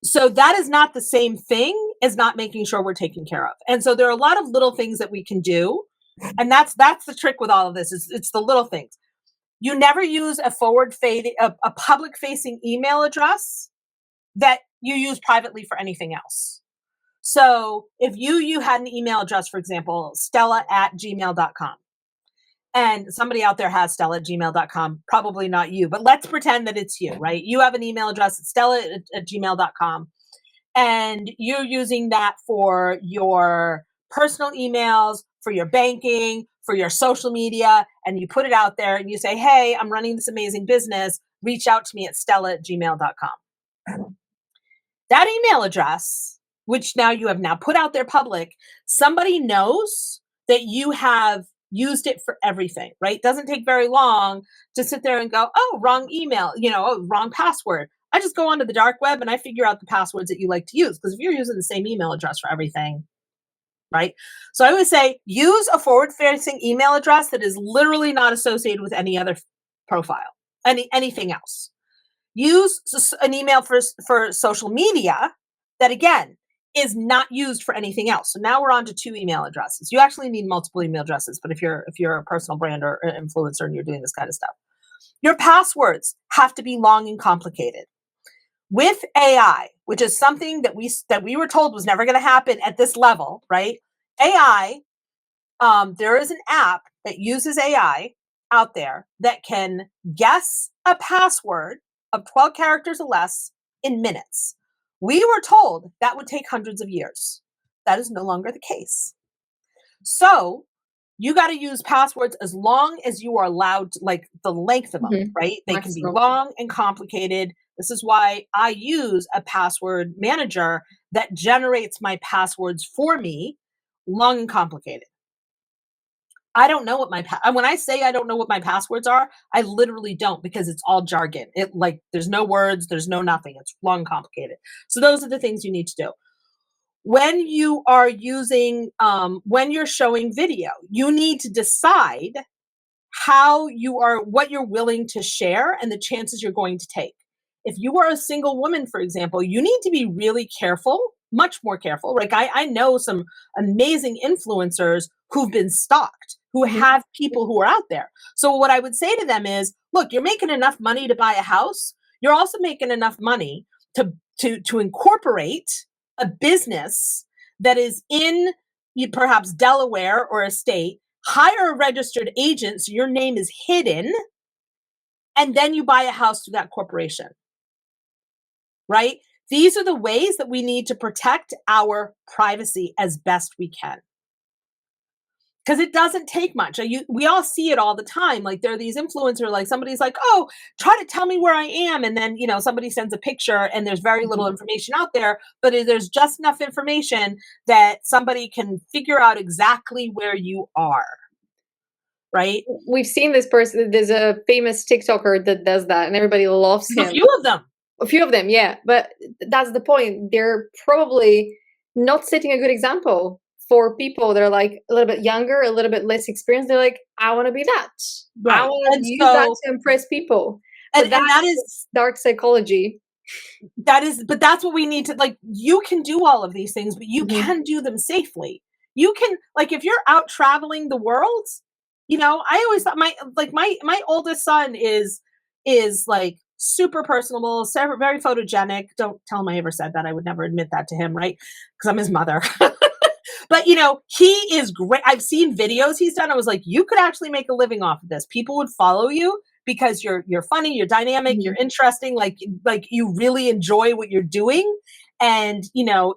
So that is not the same thing as not making sure we're taken care of. And so there are a lot of little things that we can do. And that's the trick with all of this, is it's the little things. You never use a public facing email address that you use privately for anything else. So if you had an email address, for example, stella@gmail.com, and somebody out there has stella@gmail.com, probably not you, but let's pretend that it's you, right? You have an email address, stella@gmail.com, and you're using that for your personal emails, for your banking, for your social media, and you put it out there and you say, hey, I'm running this amazing business. Reach out to me at stella@gmail.com. That email address, which now you have now put out there public, somebody knows that you have used it for everything, right? Doesn't take very long to sit there and go, oh, wrong email, wrong password. I just go onto the dark web and I figure out the passwords that you like to use. Because if you're using the same email address for everything, right? So I always say, use a forward-facing email address that is literally not associated with any other profile, anything else. Use an email for social media that, again, is not used for anything else. So now we're on to 2 email addresses. You actually need multiple email addresses, but if you're a personal brand or an influencer and you're doing this kind of stuff, your passwords have to be long and complicated. With AI, which is something that we were told was never going to happen at this level, right? AI, there is an app that uses AI out there that can guess a password of 12 characters or less in minutes. We were told that would take hundreds of years. That is no longer the case. So you got to use passwords as long as you are allowed, like the length of them, right? They can be long and complicated. This is why I use a password manager that generates my passwords for me, long and complicated. I don't know what when I say I don't know what my passwords are, I literally don't, because it's all jargon. There's no words, there's no nothing. It's long and complicated. So those are the things you need to do. When you are using, when you're showing video, you need to decide what you're willing to share and the chances you're going to take. If you are a single woman, for example, you need to be really careful, much more careful. Like I know some amazing influencers who've been stalked, who have people who are out there. So what I would say to them is, look, you're making enough money to buy a house. You're also making enough money to incorporate a business that is in perhaps Delaware or a state. Hire a registered agent so your name is hidden, and then you buy a house through that corporation, right? These are the ways that we need to protect our privacy as best we can. Because it doesn't take much. We all see it all the time. Like, there are these influencers, like somebody's like, oh, try to tell me where I am. And then, somebody sends a picture and there's very little information out there, but there's just enough information that somebody can figure out exactly where you are. Right? We've seen this person. There's a famous TikToker that does that, and everybody loves him. A few of them, yeah. But that's the point. They're probably not setting a good example for people that are like a little bit younger, a little bit less experienced. They're like, I want to be that. Right. I want to use that to impress people. And that is dark psychology. But that's what we need to, like, you can do all of these things, but you can do them safely. You can, like, if you're out traveling the world, I always thought my oldest son is like super personable, very photogenic. Don't tell him I ever said that. I would never admit that to him, right? Because I'm his mother. But he is great. I've seen videos he's done. I was like, you could actually make a living off of this. People would follow you because you're funny, you're dynamic, you're interesting, like you really enjoy what you're doing. And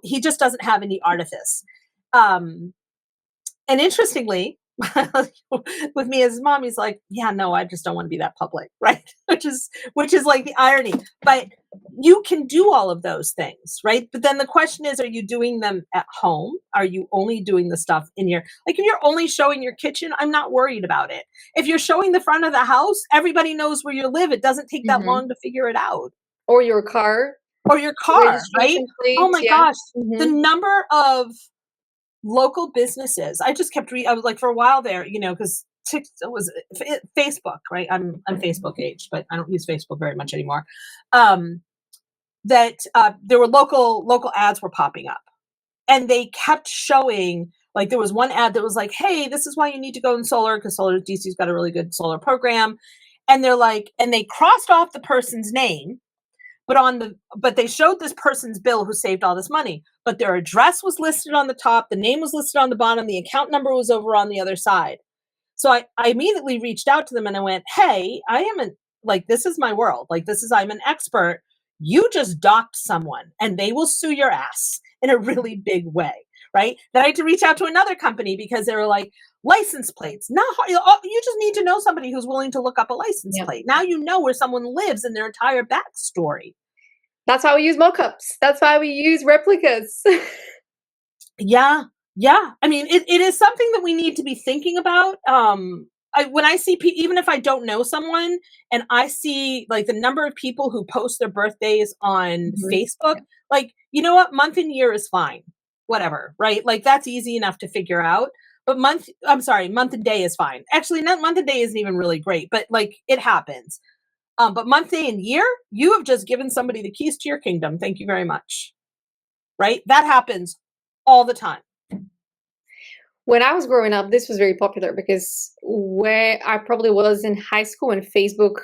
he just doesn't have any artifice. And interestingly, with me as his mom, he's like, yeah, no, I just don't want to be that public, right? which is like the irony. But you can do all of those things, right? But then the question is, are you doing them at home? Are you only doing the stuff in your, like, if you're only showing your kitchen, I'm not worried about it. If you're showing the front of the house, everybody knows where you live. It doesn't take that long to figure it out. Or your car. Right? Oh my gosh. The number of local businesses. I just kept I was like, for a while there, because it was Facebook, right? I'm Facebook age, but I don't use Facebook very much anymore. That there were local ads were popping up, and they kept showing, like, there was one ad that was like, hey, this is why you need to go in solar, because Solar DC's got a really good solar program. And they're like, and they crossed off the person's name, but they showed this person's bill who saved all this money, but their address was listed on the top, the name was listed on the bottom, the account number was over on the other side. So I immediately reached out to them and I went, hey, this is my world. Like, I'm an expert. You just docked someone and they will sue your ass in a really big way, right? Then I had to reach out to another company because they were like, license plates. No, you just need to know somebody who's willing to look up a license plate. Now you know where someone lives and their entire backstory. That's why we use mock-ups. That's why we use replicas. Yeah. I mean, it is something that we need to be thinking about. When I see even if I don't know someone and I see like the number of people who post their birthdays on Facebook, like, you know what, month and year is fine, whatever, right? Like, that's easy enough to figure out. But month and day is fine. Actually, month and day isn't even really great, but like, it happens. But month, day, and year, you have just given somebody the keys to your kingdom. Thank you very much. Right? That happens all the time. When I was growing up, this was very popular because where I probably was in high school when Facebook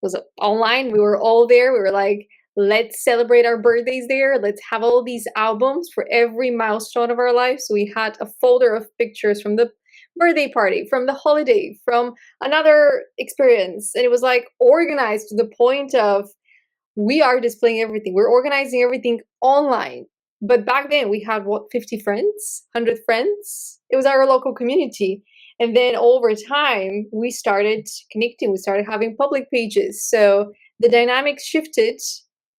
was online, we were all there. We were like, let's celebrate our birthdays there. Let's have all these albums for every milestone of our life. So we had a folder of pictures from the birthday party, from the holiday, from another experience. And it was like organized to the point of we are displaying everything. We're organizing everything online. But back then we had 50 friends, 100 friends. It was our local community. And then over time, we started connecting. We started having public pages. So the dynamics shifted,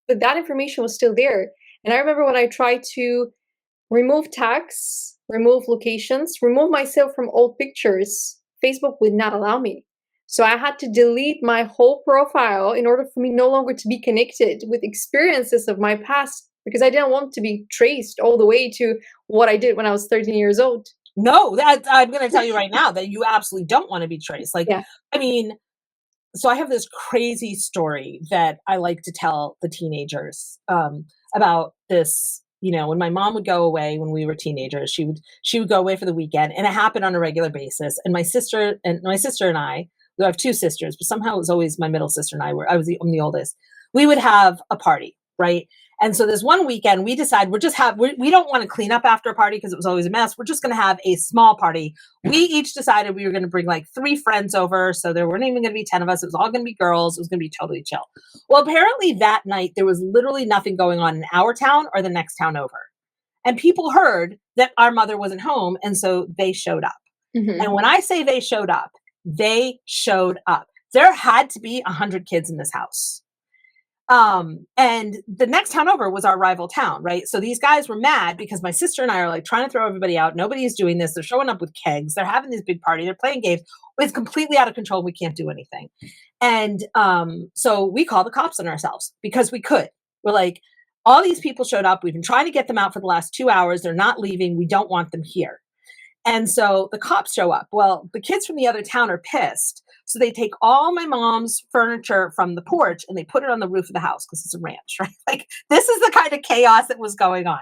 but that information was still there. And I remember when I tried to remove tags, remove locations, remove myself from old pictures, Facebook would not allow me. So I had to delete my whole profile in order for me no longer to be connected with experiences of my past, because I didn't want to be traced all the way to what I did when I was 13 years old. No, I'm going to tell you right now that you absolutely don't want to be traced. Like, yeah. I mean, so I have this crazy story that I like to tell the teenagers about this. When my mom would go away when we were teenagers, she would go away for the weekend, and it happened on a regular basis. And my sister and I, I have two sisters, but somehow it was always my middle sister and I'm the oldest. We would have a party, right? And so this one weekend, we decided we don't want to clean up after a party because it was always a mess. We're just going to have a small party. We each decided we were going to bring like 3 friends over. So there weren't even going to be 10 of us. It was all going to be girls. It was going to be totally chill. Well, apparently that night, there was literally nothing going on in our town or the next town over. And people heard that our mother wasn't home. And so they showed up. Mm-hmm. And when I say they showed up, they showed up. There had to be 100 kids in this house. And the next town over was our rival town, right? So these guys were mad because my sister and I are like trying to throw everybody out. Nobody's doing this. They're showing up with kegs. They're having this big party. They're playing games. It's completely out of control. We can't do anything. And so we call the cops on ourselves because we could. We're like, all these people showed up. We've been trying to get them out for the last 2 hours. They're not leaving. We don't want them here. And so the cops show up. Well, the kids from the other town are pissed. So they take all my mom's furniture from the porch and they put it on the roof of the house because it's a ranch, right? Like, this is the kind of chaos that was going on.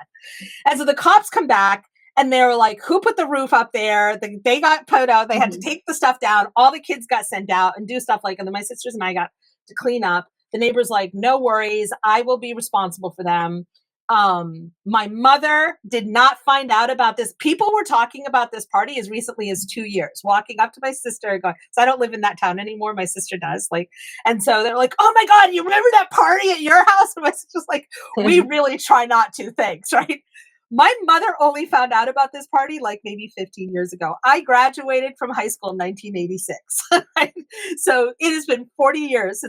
And so the cops come back And they were like, who put the roof up there? They got put out. They had to take the stuff down. All the kids got sent out and do stuff and then my sisters and I got to clean up. The neighbor's like, no worries. I will be responsible for them. My mother did not find out about this. People were talking about this party as recently as 2 years, walking up to my sister going, so I don't live in that town anymore. My sister does. And so they're like, oh my God, you remember that party at your house? And my sister's like, we really try not to, thanks, right? My mother only found out about this party maybe 15 years ago. I graduated from high school in 1986. So it has been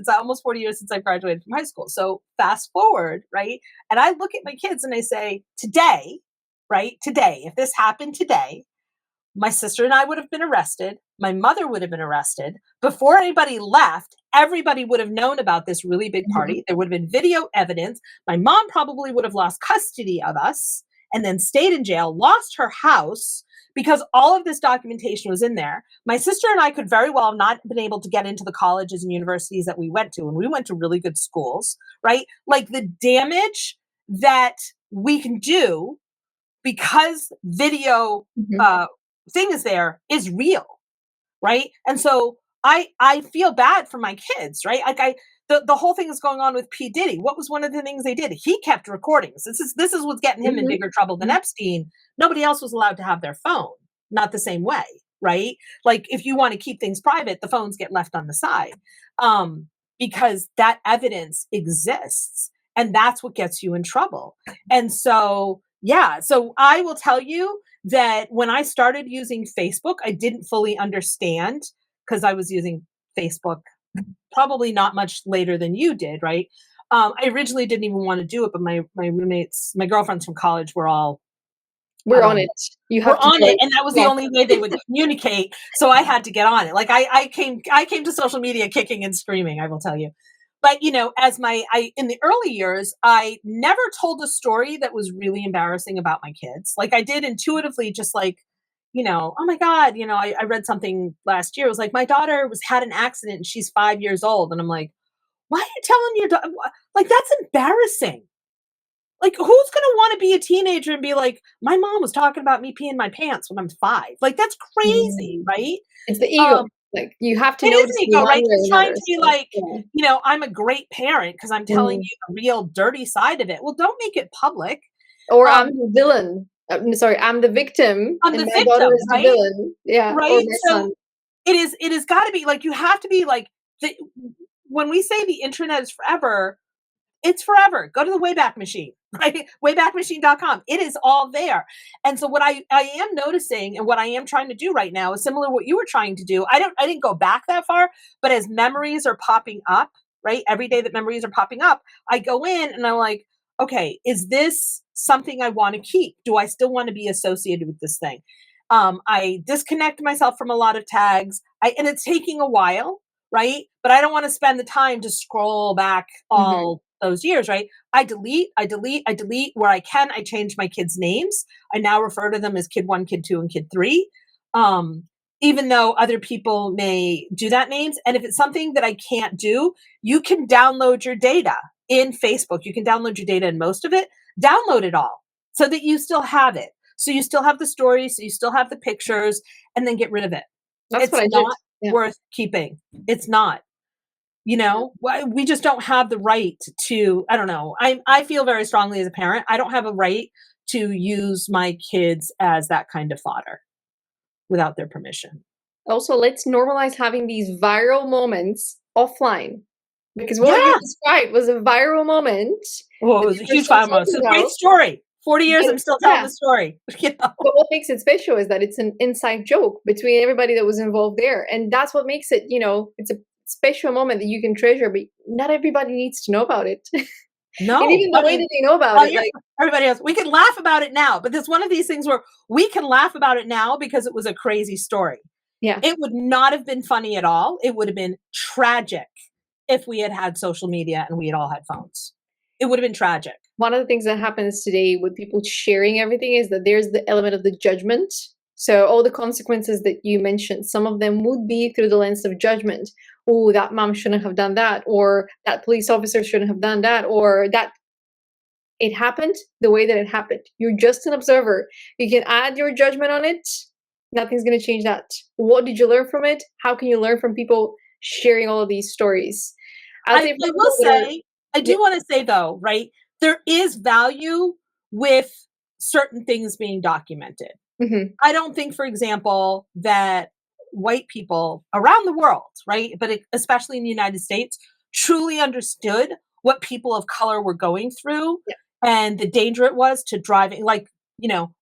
almost 40 years since I graduated from high school. So fast forward, right? And I look at my kids and I say, today, if this happened today, my sister and I would have been arrested. My mother would have been arrested. Before anybody left, everybody would have known about this really big party. There would have been video evidence. My mom probably would have lost custody of us and then stayed in jail, lost her house because all of this documentation was in there. My sister and I could very well have not been able to get into the colleges and universities that we went to, and we went to really good schools, right? The damage that we can do because video thing is there is real, right? And so I feel bad for my kids, right? The whole thing is going on with P. Diddy. What was one of the things they did? He kept recordings. This is what's getting him in bigger trouble than Epstein. Nobody else was allowed to have their phone. Not the same way, right? If you want to keep things private, the phones get left on the side because that evidence exists. And that's what gets you in trouble. And so, so I will tell you that when I started using Facebook, I didn't fully understand because I was using Facebook probably not much later than you did, right? I originally didn't even want to do it, but my roommates, my girlfriends from college were all, we're on it. You have on it, and that was the only way they would communicate. So I had to get on it. I came to social media kicking and screaming, I will tell you. But in the early years, I never told a story that was really embarrassing about my kids. I did intuitively, just oh my God, I read something last year. It was my daughter had an accident and she's 5 years old. And I'm like, why are you telling your daughter? That's embarrassing. Who's going to want to be a teenager and be like, my mom was talking about me peeing my pants when I'm 5. That's crazy, right? It's the ego. You have to notice the ego, right? It's trying to be I'm a great parent because I'm telling you the real dirty side of it. Well, don't make it public. Or I'm the villain. I'm the victim. I'm the victim, right? The villain. Yeah. Right. So it is got to be you have to be when we say the internet is forever, it's forever. Go to the Wayback Machine, right? Waybackmachine.com. It is all there. And so what I am noticing and what I am trying to do right now is similar to what you were trying to do. I didn't go back that far, but as memories are popping up, right? Every day that memories are popping up, I go in and I'm like, okay, is this something I want to keep? Do I still want to be associated with this thing? I disconnect myself from a lot of tags, and it's taking a while, right? But I don't want to spend the time to scroll back all those years, right? I delete where I can. I change my kids' names. I now refer to them as kid 1, kid 2, and kid 3. Even though other people may do that names. And if it's something that I can't do, you can download your data in Facebook. You can download your data in most of it, download it all so that you still have it. So you still have the stories, so you still have the pictures, and then get rid of it. That's what I not worth keeping. It's not. We just don't have the right to, I don't know. I feel very strongly as a parent, I don't have a right to use my kids as that kind of fodder without their permission. Also, let's normalize having these viral moments offline. Because what you described was a viral moment. Well, it was a huge viral moment. It's a great story. 40 years, I'm still telling the story. But what makes it special is that it's an inside joke between everybody that was involved there. And that's what makes it, it's a special moment that you can treasure, but not everybody needs to know about it. No. And even the way that they know about it. Everybody else, we can laugh about it now, but there's one of these things where we can laugh about it now because it was a crazy story. Yeah. It would not have been funny at all. It would have been tragic if we had social media and we had all had phones. It would have been tragic. One of the things that happens today with people sharing everything is that there's the element of the judgment. So all the consequences that you mentioned, some of them would be through the lens of judgment. Oh, that mom shouldn't have done that, or that police officer shouldn't have done that, or that It happened the way that it happened. You're just an observer. You can add your judgment on it. Nothing's going to change that. What did you learn from it? How can you learn from people sharing all of these stories? I will say, I do want to say though, right? There is value with certain things being documented. Mm-hmm. I don't think, for example, that white people around the world, right, but especially in the United States, truly understood what people of color were going through and the danger it was to driving. Like,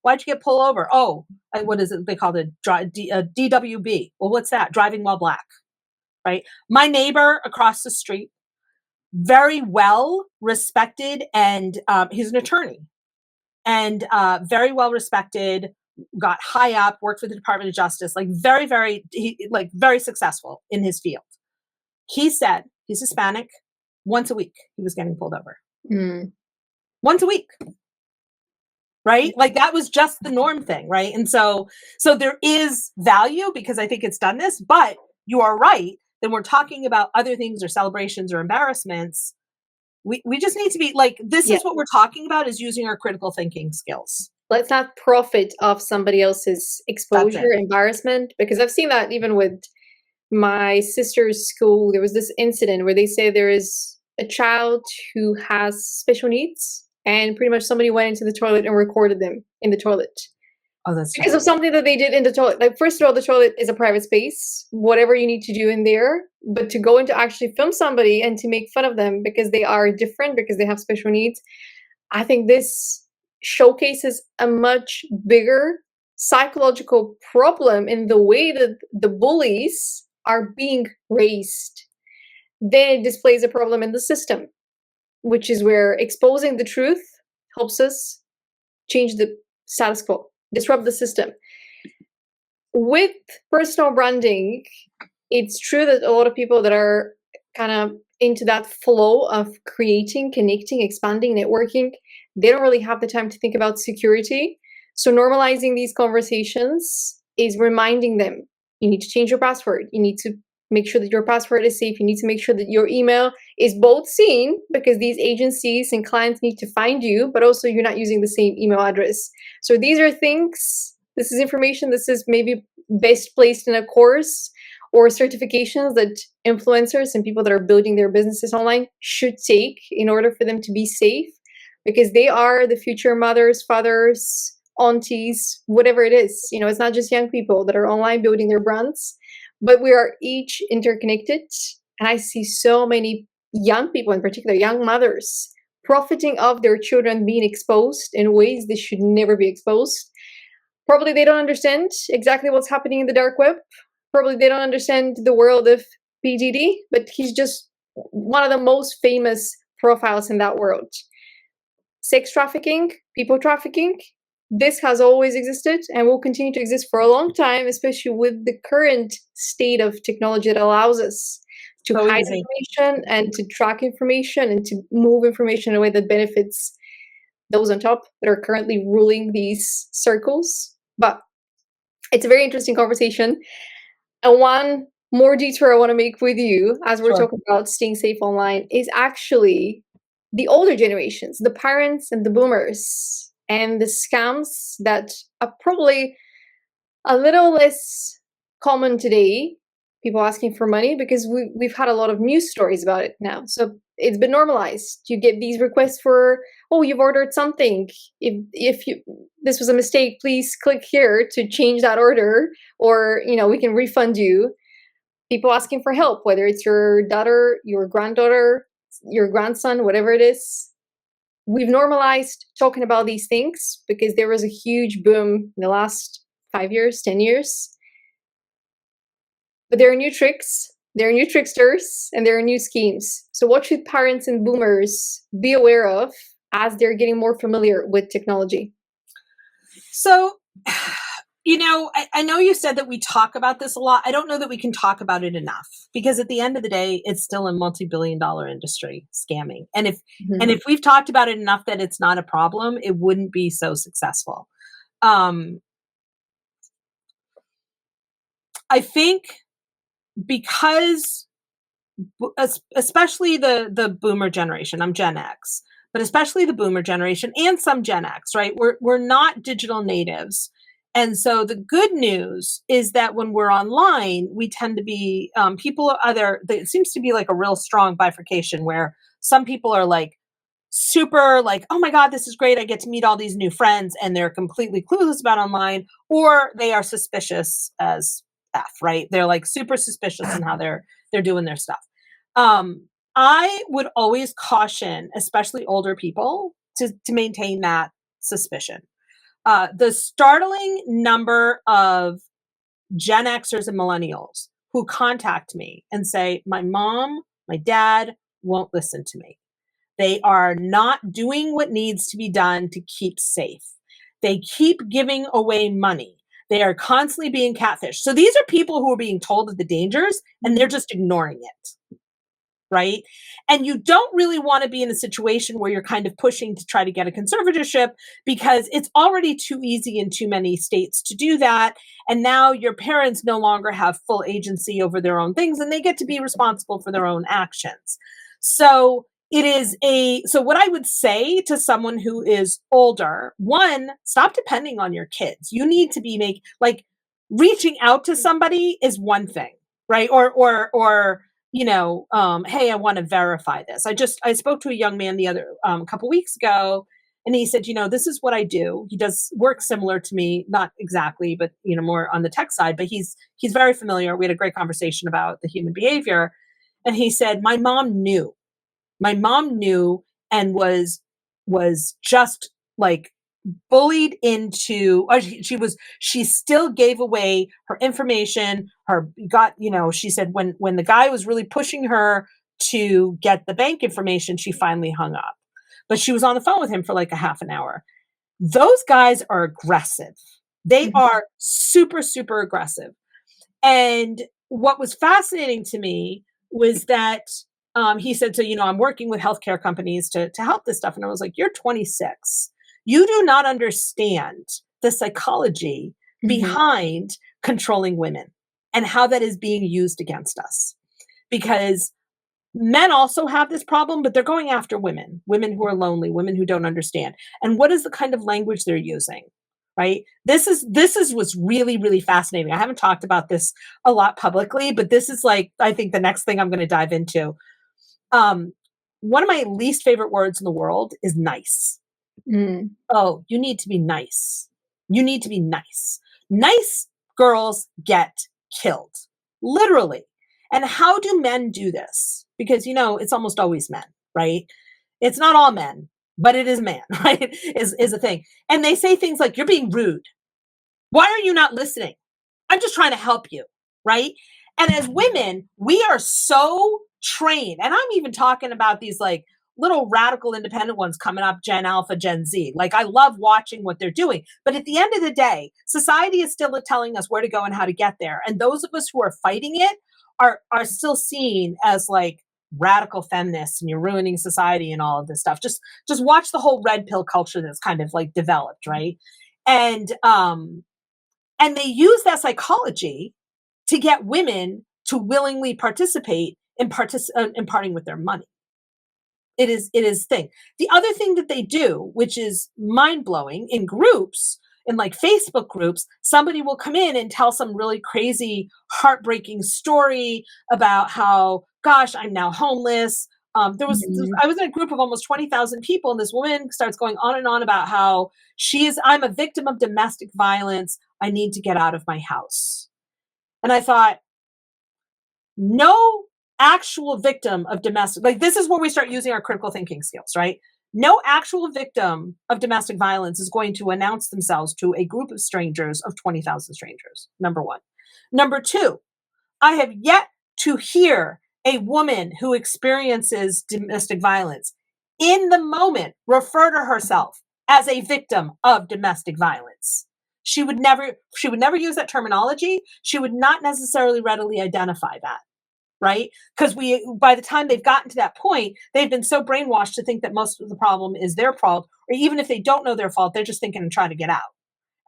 why'd you get pulled over? Oh, what is it? They called it DWB. Well, what's that? Driving while black, right? My neighbor across the street, very well respected, and he's an attorney, and very well respected, got high up, worked for the Department of Justice, like very successful in his field. He said he's Hispanic. Once a week, he was getting pulled over. Once a week, right? Like that was just the norm thing, right? And so there is value because I think it's done this, but you are right. Then we're talking about other things or celebrations or embarrassments. We just need to be like, this is what we're talking about, is using our critical thinking skills. Let's not profit off somebody else's exposure, embarrassment, because I've seen that even with my sister's school. There was this incident where they say there is a child who has special needs, and pretty much somebody went into the toilet and recorded them in the toilet. Oh, that's because of something that they did in the toilet. Like, first of all, the toilet is a private space, whatever you need to do in there. But to go and to actually film somebody and to make fun of them because they are different, because they have special needs, I think this showcases a much bigger psychological problem in the way that the bullies are being raised. Then it displays a problem in the system, which is where exposing the truth helps us change the status quo, disrupt the system. With personal branding, it's true that a lot of people that are kind of into that flow of creating, connecting, expanding, networking, they don't really have the time to think about security. So normalizing these conversations is reminding them, you need to change your password. You need to make sure that your password is safe. You need to make sure that your email is both seen, because these agencies and clients need to find you, but also you're not using the same email address. So these are things, this is information, this is maybe best placed in a course or certifications that influencers and people that are building their businesses online should take in order for them to be safe, because they are the future mothers, fathers, aunties, whatever it is. You know, it's not just young people that are online building their brands, but we are each interconnected. And I see so many young people, in particular young mothers, profiting of their children being exposed in ways they should never be exposed. Probably they don't understand exactly what's happening in the dark web. Probably they don't understand the world of PDD, but he's just one of the most famous profiles in that world. Sex trafficking, people trafficking, this has always existed and will continue to exist for a long time, especially with the current state of technology that allows us to hide information and to track information and to move information in a way that benefits those on top that are currently ruling these circles. But it's a very interesting conversation. And one more detour I want to make with you as we're talking about staying safe online is actually the older generations, the parents and the boomers, and the scams that are probably a little less common today. People asking for money, because we've had a lot of news stories about it now. So it's been normalized. You get these requests for, oh, you've ordered something. If this was a mistake, please click here to change that order, or, you know, we can refund you. People asking for help, whether it's your daughter, your granddaughter, your grandson, whatever it is. We've normalized talking about these things because there was a huge boom in the last 5 years, 10 years. But there are new tricks, there are new tricksters, and there are new schemes. So what should parents and boomers be aware of as they're getting more familiar with technology? So, you know, I know you said that we talk about this a lot. I don't know that we can talk about it enough, because at the end of the day, it's still a multi-billion-dollar industry, scamming. And if we've talked about it enough that it's not a problem, it wouldn't be so successful. I think because especially the boomer generation, I'm Gen X, but especially the boomer generation and some Gen X, right? We're not digital natives. And so the good news is that when we're online, we tend to be people are either, it seems to be like a real strong bifurcation where some people are like super like, oh my God, this is great. I get to meet all these new friends, and they're completely clueless about online, or they are suspicious as F, right? They're like super suspicious in how they're doing their stuff. I would always caution, especially older people, to maintain that suspicion. The startling number of Gen Xers and millennials who contact me and say, my mom, my dad won't listen to me. They are not doing what needs to be done to keep safe. They keep giving away money. They are constantly being catfished. So these are people who are being told of the dangers and they're just ignoring it. Right. And you don't really want to be in a situation where you're kind of pushing to try to get a conservatorship, because it's already too easy in too many states to do that. And now your parents no longer have full agency over their own things, and they get to be responsible for their own actions. So so what I would say to someone who is older, one, stop depending on your kids. You need to be reaching out to somebody is one thing, right? Or hey, I want to verify this. I spoke to a young man the other couple weeks ago, and he said, this is what I do. He does work similar to me, not exactly, but more on the tech side. But he's very familiar. We had a great conversation about the human behavior, and he said, my mom knew. My mom knew and was just like bullied into, she still gave away her information, she said when the guy was really pushing her to get the bank information, she finally hung up. But she was on the phone with him for like a half an hour. Those guys are aggressive. They are super, super aggressive. And what was fascinating to me was that he said, so, I'm working with healthcare companies to help this stuff. And I was like, you're 26. You do not understand the psychology behind controlling women and how that is being used against us. Because men also have this problem, but they're going after women who are lonely, women who don't understand. And what is the kind of language they're using? Right? This is what's really, really fascinating. I haven't talked about this a lot publicly, but this is I think the next thing I'm going to dive into. One of my least favorite words in the world is nice. Oh, you need to be nice. You need to be nice. Nice girls get killed, literally. And how do men do this? Because, it's almost always men, right? It's not all men, but it is man, right? Is a thing. And they say things like, you're being rude. Why are you not listening? I'm just trying to help you, right? And as women, we are so trained. And I'm even talking about these little radical independent ones coming up, Gen Alpha, Gen Z. I love watching what they're doing. But at the end of the day, society is still telling us where to go and how to get there. And those of us who are fighting it are still seen as radical feminists, and you're ruining society and all of this stuff. Just watch the whole red pill culture that's kind of developed, right? And they use that psychology to get women to willingly participate in parting with their money. It is thing. The other thing that they do, which is mind blowing, in groups, in Facebook groups, somebody will come in and tell some really crazy, heartbreaking story about how, gosh, I'm now homeless. I was in a group of almost 20,000 people, and this woman starts going on and on about how I'm a victim of domestic violence. I need to get out of my house. And I thought, no actual victim of domestic, this is where we start using our critical thinking skills, right? No actual victim of domestic violence is going to announce themselves to a group of strangers, of 20,000 strangers, number one. Number two, I have yet to hear a woman who experiences domestic violence in the moment refer to herself as a victim of domestic violence. She would never use that terminology. She would not necessarily readily identify that. Right? Because by the time they've gotten to that point, they've been so brainwashed to think that most of the problem is their fault, or even if they don't know their fault, they're just thinking and trying to get out.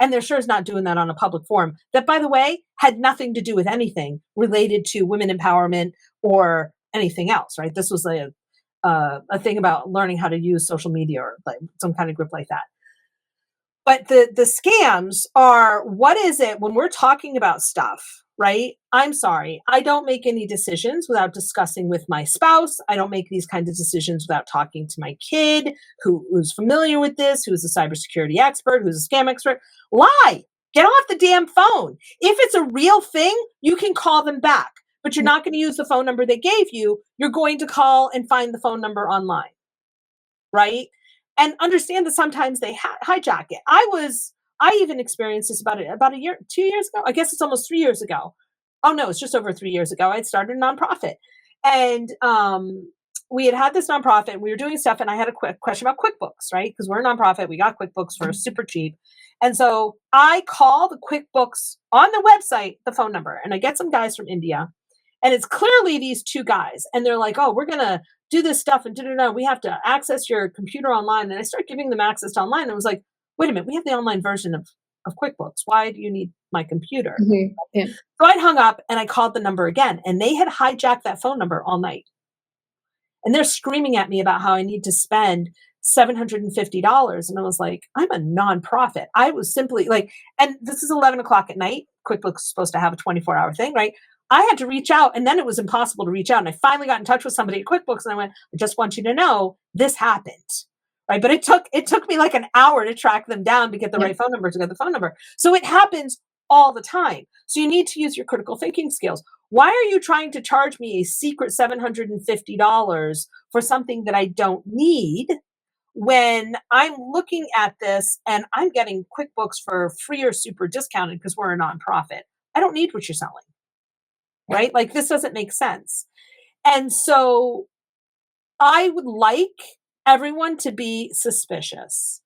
And they're sure as not doing that on a public forum that, by the way, had nothing to do with anything related to women empowerment or anything else, right? This was a thing about learning how to use social media or like some kind of group like that. But the scams are, what is it when we're talking about stuff, right? I'm sorry, I don't make any decisions without discussing with my spouse. I don't make these kinds of decisions without talking to my kid who's familiar with this, who's a cybersecurity expert, who's a scam expert. Lie. Get off the damn phone. If it's a real thing, you can call them back, but you're not going to use the phone number they gave you. You're going to call and find the phone number online, right? And understand that sometimes they hijack it. I even experienced this about a year, 2 years ago. I guess it's almost 3 years ago. Oh no, it's just over 3 years ago. I'd started a nonprofit, and we had this nonprofit. And we were doing stuff, and I had a quick question about QuickBooks, right? Because we're a nonprofit, we got QuickBooks for super cheap, and so I call the QuickBooks on the website the phone number, and I get some guys from India, and it's clearly these two guys, and they're like, "Oh, we're gonna do this stuff, and we have to access your computer online." And I start giving them access to online. And I was like, "Wait a minute, we have the online version of QuickBooks. Why do you need my computer?" Mm-hmm. Yeah. So I hung up and I called the number again, and they had hijacked that phone number all night. And they're screaming at me about how I need to spend $750. And I was like, I'm a nonprofit. I was simply like, and this is 11 o'clock at night. QuickBooks is supposed to have a 24-hour thing, right? I had to reach out, and then it was impossible to reach out. And I finally got in touch with somebody at QuickBooks, and I went, I just want you to know this happened, right? But it took me like an hour to track them down to get the right phone number, to get the phone number. So it happens all the time. So you need to use your critical thinking skills. Why are you trying to charge me a secret $750 for something that I don't need, when I'm looking at this and I'm getting QuickBooks for free or super discounted because we're a nonprofit? I don't need what you're selling, right? Like, this doesn't make sense. And so I would like everyone to be suspicious.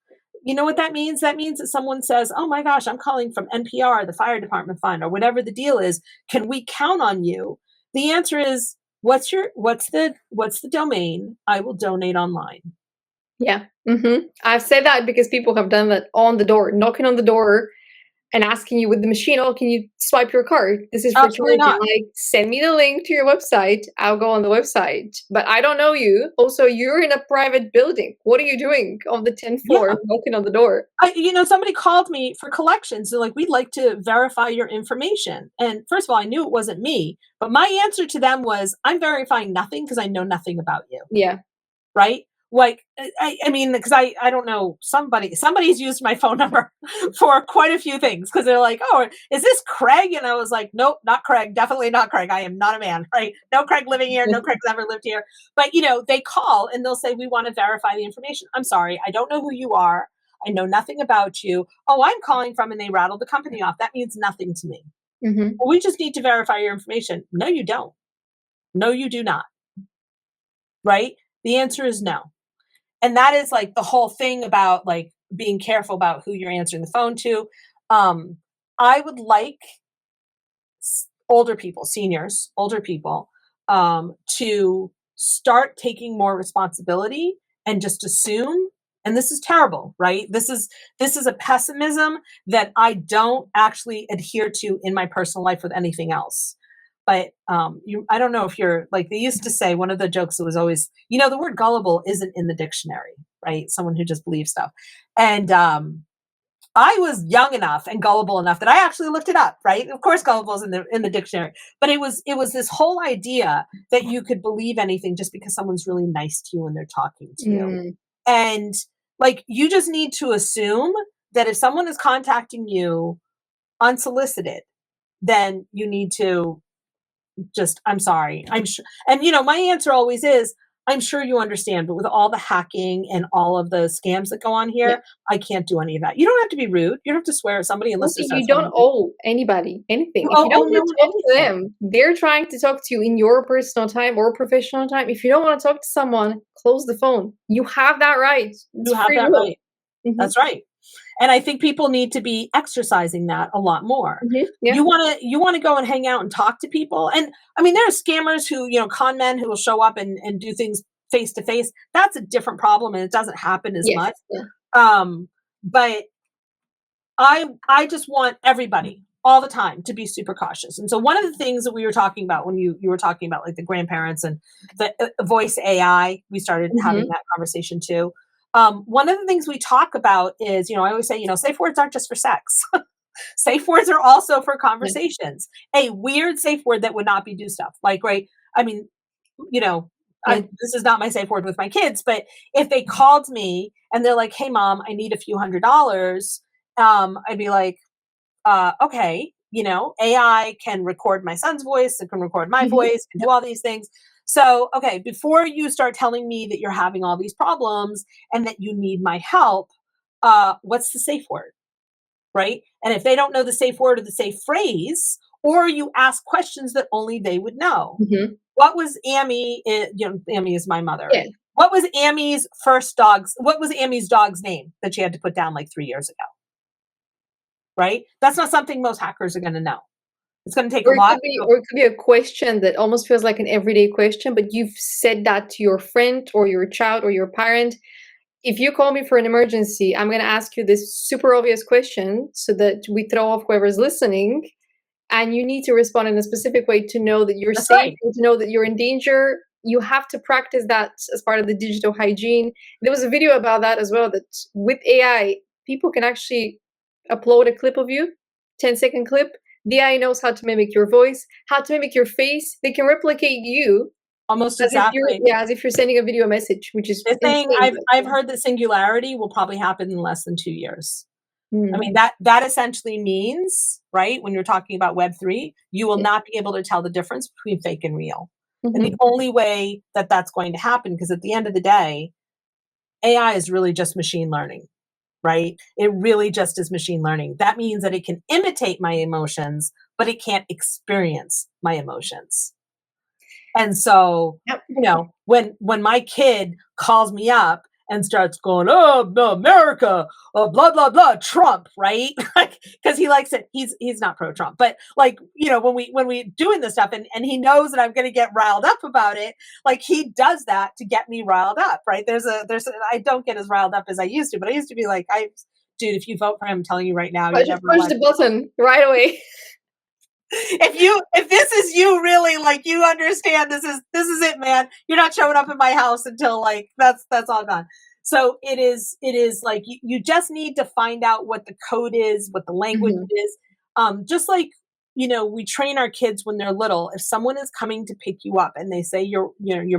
You know what that means? That means that someone says, "Oh my gosh, I'm calling from NPR, the fire department fund," or whatever the deal is. Can we count on you? The answer is, what's the domain? I will donate online. Yeah. Mm-hmm. I've said that because people have done that on the door, knocking on the door and asking you with the machine, "Oh, can you swipe your card? This is for Absolutely charging." not. Like, send me the link to your website. I'll go on the website. But I don't know you. Also, you're in a private building. What are you doing on the 10th floor Yeah. knocking on the door? Somebody called me for collections. They're like, "We'd like to verify your information." And first of all, I knew it wasn't me, but my answer to them was, "I'm verifying nothing because I know nothing about you." Yeah. Right? Like, I mean, because I don't know, somebody's used my phone number for quite a few things, because they're like, "Oh, is this Craig?" And I was like, "Nope, not Craig. Definitely not Craig. I am not a man," right? No Craig living here. No Craig's ever lived here. But, they call and they'll say, "We want to verify the information." I'm sorry. I don't know who you are. I know nothing about you. "Oh, I'm calling from," and they rattle the company off. That means nothing to me. Mm-hmm. "Well, we just need to verify your information." No, you don't. No, you do not. Right? The answer is no. And that is like the whole thing about like being careful about who you're answering the phone to. I would like older people, seniors, older people, to start taking more responsibility and just assume. And this is terrible, right? This is a pessimism that I don't actually adhere to in my personal life with anything else. But I don't know if you're like, they used to say, one of the jokes that was always, the word gullible isn't in the dictionary, right? Someone who just believes stuff. And I was young enough and gullible enough that I actually looked it up, right? Of course, gullible is in the dictionary, but it was this whole idea that you could believe anything just because someone's really nice to you when they're talking to you. And like, you just need to assume that if someone is contacting you unsolicited, then you need to just, "I'm sorry. I'm sure." And, my answer always is, "I'm sure you understand, but with all the hacking and all of the scams that go on Yeah. here, I can't do any of that." You don't have to be rude. You don't have to swear at somebody unless Also, there's you don't owe anybody anything. If you don't want to talk to them, they're trying to talk to you in your personal time or professional time. If you don't want to talk to someone, close the phone. You have that right. It's You have free that will. right. Mhm. That's right. And I think people need to be exercising that a lot more. Mhm. Yeah. You want to go and hang out and talk to people. And I mean, there are scammers who, con men who will show up and do things face to face. That's a different problem, and it doesn't happen as Yes. much. Yeah. But I just want everybody all the time to be super cautious. And so one of the things that we were talking about when you were talking about like the grandparents and the voice AI, we started having that conversation too. One of the things we talk about is, I always say, safe words aren't just for sex. Safe words are also for conversations. A weird safe word that would not be do stuff. Like, right, I mean, this is not my safe word with my kids, but if they called me and they're like, hey mom, I need a few $100s, I'd be like, okay, AI can record my son's voice, it can record my voice, can do all these things. So, okay, before you start telling me that you're having all these problems and that you need my help, what's the safe word? Right? And if they don't know the safe word or the safe phrase, or you ask questions that only they would know. What was Amy, Amy is my mother. Yeah. What was Amy's dog's name that she had to put down like 3 years ago? Right? That's not something most hackers are going to know. It's going to take a lot. Or it could be a question that almost feels like an everyday question, but you've said that to your friend or your child or your parent. If you call me for an emergency, I'm going to ask you this super obvious question so that we throw off whoever's listening. And you need to respond in a specific way to know that you're safe, right. and to know that you're in danger. You have to practice that as part of the digital hygiene. There was a video about that as well, that with AI, people can actually upload a clip of you, 10-second clip. The AI knows how to mimic your voice, how to mimic your face. They can replicate you. Almost as exactly. As if you're sending a video message, which is the thing. insane. I've heard that singularity will probably happen in less than 2 years. I mean, that essentially means, right, when you're talking about Web3, you will not be able to tell the difference between fake and real. And the only way that that's going to happen, because at the end of the day, AI is really just machine learning, right? It really just is machine learning. That means that it can imitate my emotions, but it can't experience my emotions. And so, when my kid calls me up and starts going, oh, no, America, blah, blah, blah, Trump, right? Because he likes it. He's not pro-Trump, but like, when we doing this stuff and he knows that I'm going to get riled up about it, like he does that to get me riled up, right? I don't get as riled up as I used to, but I used to be like, dude, if you vote for him, I'm telling you right now, you never push the button right away. If this is you, really, like, you understand this is it, man. You're not showing up in my house until like that's all gone. So it is like you just need to find out what the code is, what the language is. Just like, we train our kids when they're little. If someone is coming to pick you up and they say you're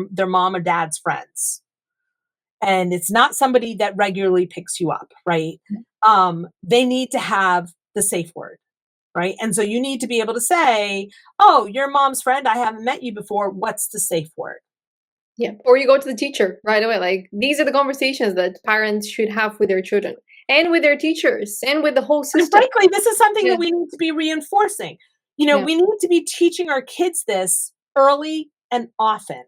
their mom or dad's friends, and it's not somebody that regularly picks you up, right? They need to have the safe word. Right. And so you need to be able to say, oh, you're mom's friend. I haven't met you before. What's the safe word? Yeah. Or you go to the teacher right away. Like, these are the conversations that parents should have with their children and with their teachers and with the whole system. And frankly, this is something that we need to be reinforcing. We need to be teaching our kids this early and often.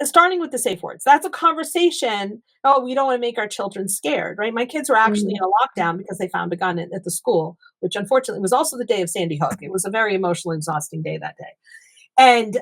Starting with the safe words. That's a conversation. Oh, we don't want to make our children scared, right? My kids were actually in a lockdown because they found a gun at the school, which unfortunately was also the day of Sandy Hook. It was a very emotional, exhausting day that day. And,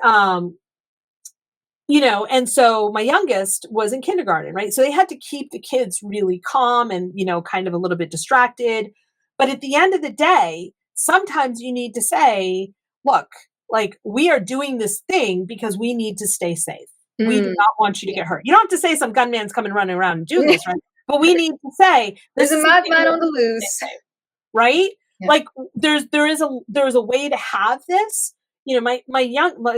and so my youngest was in kindergarten, right? So they had to keep the kids really calm and, kind of a little bit distracted. But at the end of the day, sometimes you need to say, look, like, we are doing this thing because we need to stay safe. We do not want you to get hurt. You don't have to say some gunman's coming running around and do this, right? But we need to say there's a madman on the loose, right? Yeah. Like there is a way to have this. I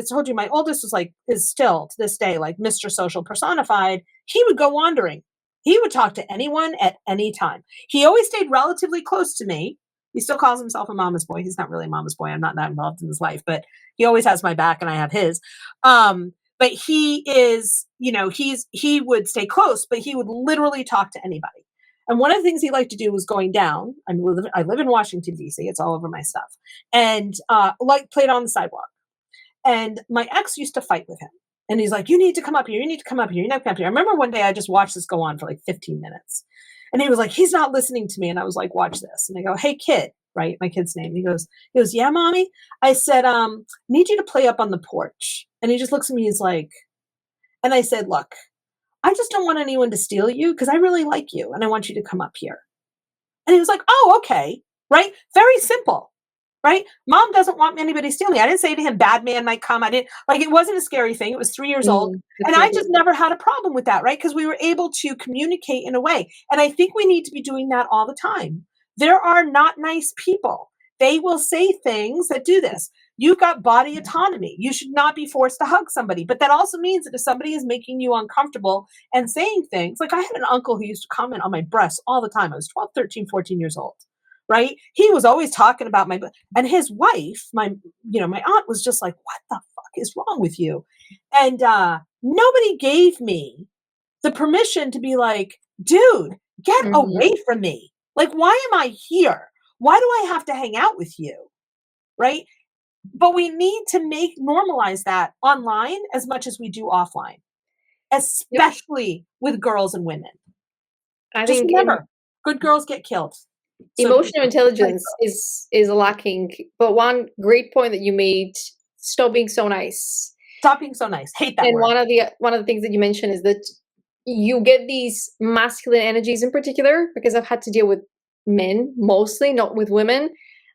told you, my oldest is still to this day like Mr. Social personified. He would go wandering. He would talk to anyone at any time. He always stayed relatively close to me. He still calls himself a mama's boy. He's not really a mama's boy. I'm not that involved in his life, but he always has my back and I have his. But he is, he would stay close, but he would literally talk to anybody. And one of the things he liked to do was going down. I live in Washington, D.C. It's all over my stuff. And played on the sidewalk. And my ex used to fight with him. And he's like, you need to come up here. You need to come up here. You need to come up here. I remember one day I just watched this go on for like 15 minutes. And he was like, he's not listening to me. And I was like, watch this. And I go, hey, kid, right? My kid's name. He goes, yeah, mommy. I said, need you to play up on the porch. And he just looks at me. He's like, and I said, look, I just don't want anyone to steal you because I really like you. And I want you to come up here. And he was like, oh, okay. right? Very simple, right? Mom doesn't want anybody stealing. I didn't say to him, bad man might come. I didn't, like, it wasn't a scary thing. It was 3 years old. And I just never had a problem with that, right? Because we were able to communicate in a way. And I think we need to be doing that all the time. There are not nice people. They will say things that do this. You've got body autonomy. You should not be forced to hug somebody. But that also means that if somebody is making you uncomfortable and saying things, like I had an uncle who used to comment on my breasts all the time. I was 12, 13, 14 years old, right? He was always talking about my, and his wife, my aunt was just like, what the fuck is wrong with you? And nobody gave me the permission to be like, dude, get away from me. Like, why am I here? Why do I have to hang out with you? Right? But we need to normalize that online as much as we do offline, especially with girls and women. I Just think remember, good girls get killed. So emotional intelligence is lacking. But one great point that you made: stop being so nice. Stop being so nice. Hate that And word. one of the things that you mentioned is that you get these masculine energies in particular, because I've had to deal with men mostly, not with women,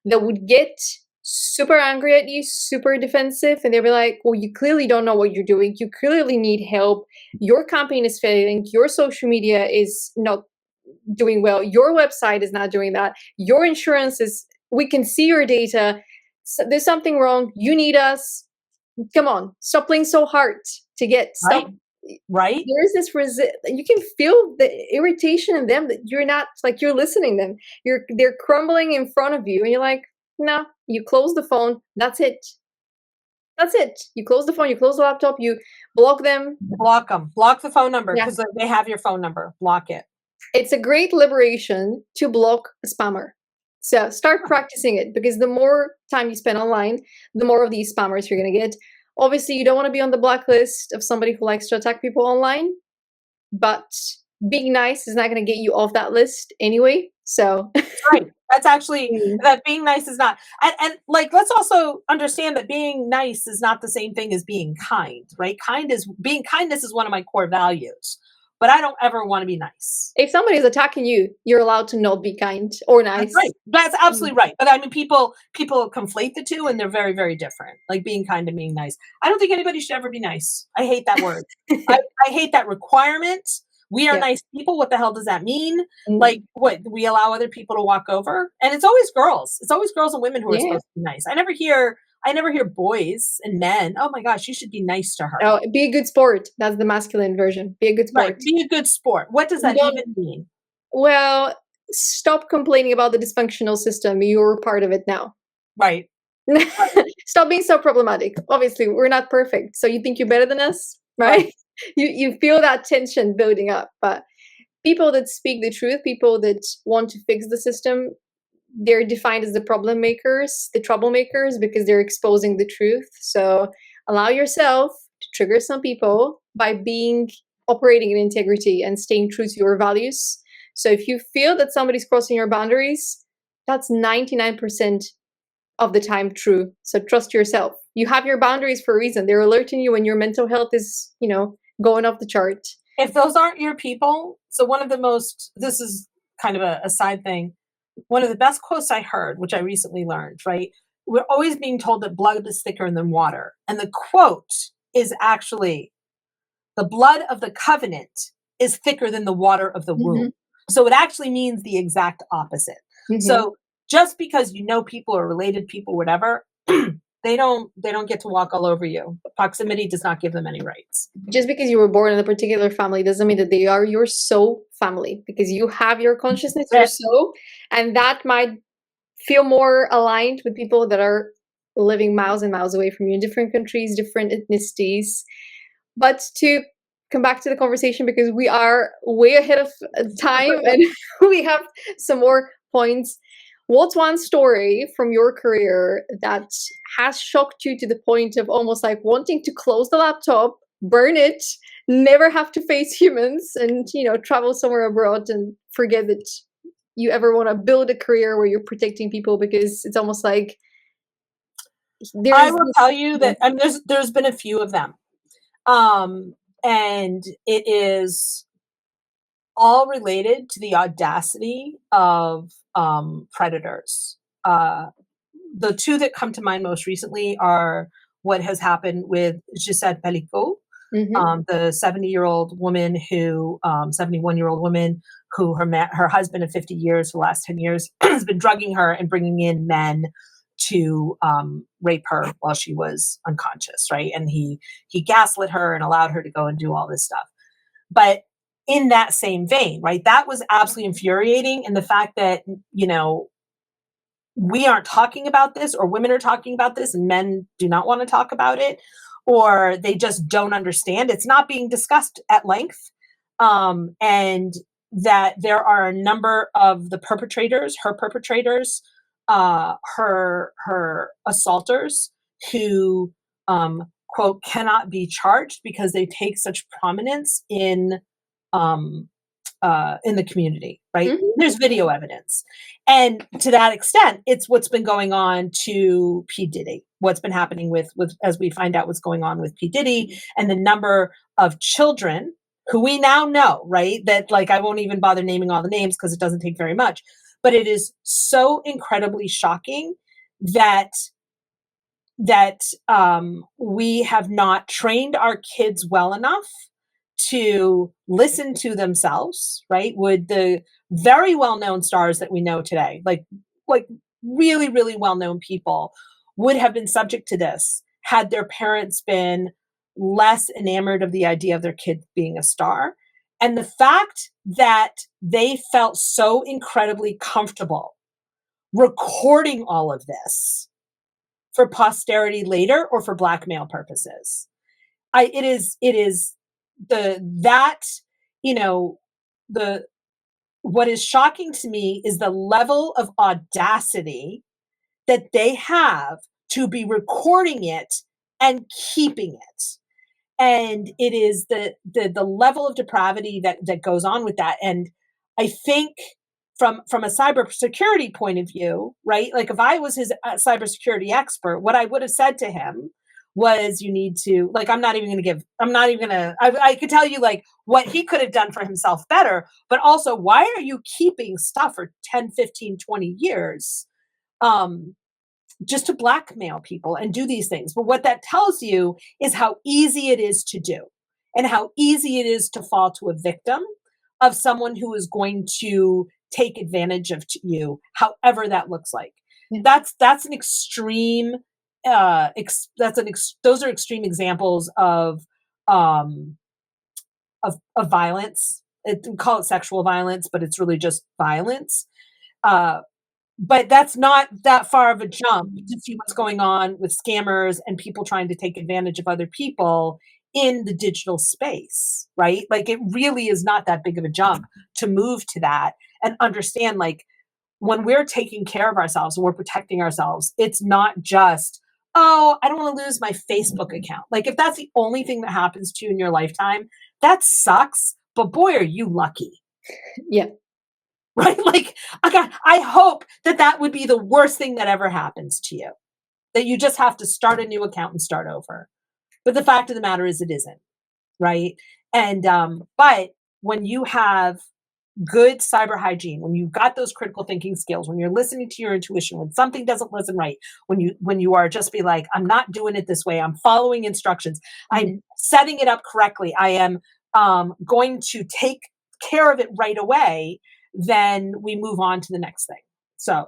that would get super angry at you, super defensive, and they'll be like, well, you clearly don't know what you're doing. You clearly need help. Your campaign is failing. Your social media is not doing well. Your website is not doing that. Your insurance is, we can see your data. So there's something wrong. You need us. Come on, stop playing so hard to get stuff. Right. There's this you can feel the irritation in them that you're not, like, you're listening to them. They're crumbling in front of you, and you're like, no. You close the phone. That's it. That's it. You close the phone. You close the laptop. You block them. Block them. Block the phone number, because they have your phone number. Block it. It's a great liberation to block a spammer. So start practicing it, because the more time you spend online, the more of these spammers you're going to get. Obviously, you don't want to be on the blacklist of somebody who likes to attack people online, but being nice is not going to get you off that list anyway. So right. That's actually, that being nice is not, and like, let's also understand that being nice is not the same thing as being kind, right? Kindness is one of my core values, but I don't ever want to be nice. If somebody's attacking you, you're allowed to not be kind or nice. That's right. That's absolutely right. But I mean, people conflate the two, and they're very, very different. Like being kind and being nice. I don't think anybody should ever be nice. I hate that word. I hate that requirement. We are nice people. What the hell does that mean? Like, what, we allow other people to walk over? And it's always girls. It's always girls and women who are supposed to be nice. I never hear boys and men, oh my gosh, you should be nice to her. Oh, be a good sport. That's the masculine version. Be a good sport. Right. Be a good sport. What does that even mean? Well, stop complaining about the dysfunctional system. You're part of it now. Right. Stop being so problematic. Obviously, we're not perfect. So you think you're better than us, right? You feel that tension building up. But people that speak the truth, people that want to fix the system, they're defined as the problem makers, the troublemakers, because they're exposing the truth. So allow yourself to trigger some people by operating in integrity and staying true to your values. So if you feel that somebody's crossing your boundaries, that's 99% of the time true. So trust yourself. You have your boundaries for a reason. They're alerting you when your mental health is, going off the chart. If those aren't your people, so this is kind of a side thing. One of the best quotes I heard, which I recently learned, right? We're always being told that blood is thicker than water. And the quote is actually, the blood of the covenant is thicker than the water of the womb. So it actually means the exact opposite. So just because people or related people, whatever, they don't get to walk all over you. Proximity does not give them any rights. Just because you were born in a particular family doesn't mean that they are your soul family, because you have your consciousness, your soul, and that might feel more aligned with people that are living miles and miles away from you in different countries, different ethnicities. But to come back to the conversation, because we are way ahead of time and we have some more points. What's one story from your career that has shocked you to the point of almost like wanting to close the laptop, burn it, never have to face humans, and travel somewhere abroad and forget that you ever want to build a career where you're protecting people, because it's almost like I will tell you that there's been a few of them. And it is all related to the audacity of predators. The two that come to mind most recently are what has happened with Gisèle Pelicot, the 71-year-old woman who her husband of 50 years, for the last 10 years, has been drugging her and bringing in men to rape her while she was unconscious, right? And he gaslit her and allowed her to go and do all this stuff. But in that same vein, right, that was absolutely infuriating. And the fact that, we aren't talking about this, or women are talking about this and men do not want to talk about it, or they just don't understand. It's not being discussed at length. And that there are a number of her perpetrators, her assaulters who, quote, cannot be charged because they take such prominence in the community, right? There's video evidence. And to that extent, it's what's been going on to P. Diddy, what's been happening with, as we find out what's going on with P. Diddy, and the number of children who we now know, right? That, like, I won't even bother naming all the names because it doesn't take very much, but it is so incredibly shocking that we have not trained our kids well enough to listen to themselves, right? Would the very well-known stars that we know today, like really, really well-known people, would have been subject to this had their parents been less enamored of the idea of their kid being a star? And the fact that they felt so incredibly comfortable recording all of this for posterity later or for blackmail purposes. It is what is shocking to me is the level of audacity that they have to be recording it and keeping it. And it is the level of depravity that goes on with that. And I think from a cybersecurity point of view, right? Like, if I was his cybersecurity expert, what I would have said to him was, you need to, like, I could tell you, like, what he could have done for himself better, but also, why are you keeping stuff for 10, 15, 20 years? Just to blackmail people and do these things. But what that tells you is how easy it is to do, and how easy it is to fall to a victim of someone who is going to take advantage of you, however that looks like. Yeah. That's an extreme. Those are extreme examples of violence. We call it sexual violence, but it's really just violence. But that's not that far of a jump to see what's going on with scammers and people trying to take advantage of other people in the digital space, right? Like, it really is not that big of a jump to move to that and understand, like, when we're taking care of ourselves and we're protecting ourselves, it's not just, oh, I don't want to lose my Facebook account. Like, if that's the only thing that happens to you in your lifetime, that sucks, but boy, are you lucky. Yeah. Right? Like, I hope that would be the worst thing that ever happens to you, that you just have to start a new account and start over. But the fact of the matter is, it isn't, right? And but when you have good cyber hygiene, when you've got those critical thinking skills, when you're listening to your intuition, when something doesn't listen right, when you are just be like, I'm not doing it this way, I'm following instructions, I'm setting it up correctly, I am going to take care of it right away, then we move on to the next thing. So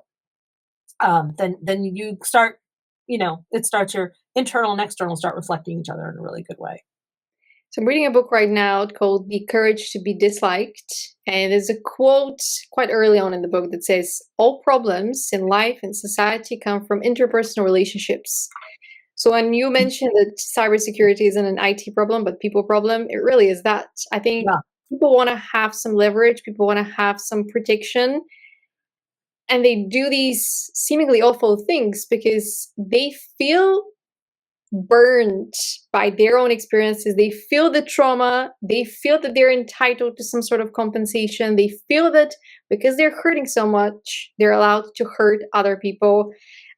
then you start, it starts, your internal and external start reflecting each other in a really good way. So I'm reading a book right now called The Courage to be Disliked. And there's a quote quite early on in the book that says, all problems in life and society come from interpersonal relationships. So when you mentioned that cybersecurity isn't an IT problem, but people problem, it really is that. I think people want to have some leverage, people want to have some protection, and they do these seemingly awful things because they feel burned by their own experiences. They feel the trauma. They feel that they're entitled to some sort of compensation. They feel that because they're hurting so much, they're allowed to hurt other people.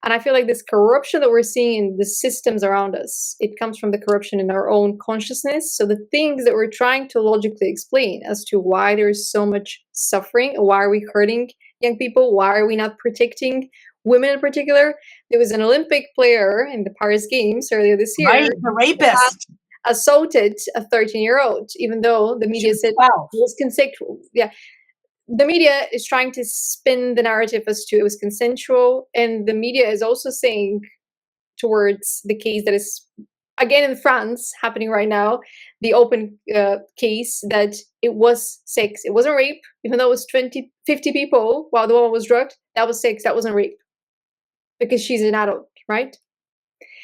And I feel like this corruption that we're seeing in the systems around us, it comes from the corruption in our own consciousness. So the things that we're trying to logically explain as to why there's so much suffering, why are we hurting young people, why are we not protecting women in particular. There was an Olympic player in the Paris Games earlier this year. Right, the rapist assaulted a 13-year-old, even though the media said it was consensual. Yeah. The media is trying to spin the narrative as to it was consensual, and the media is also saying towards the case that is again in France happening right now, the open case that it was sex, it wasn't rape, even though it was 50 people while the woman was drugged. That was sex, that wasn't rape, because she's an adult, right?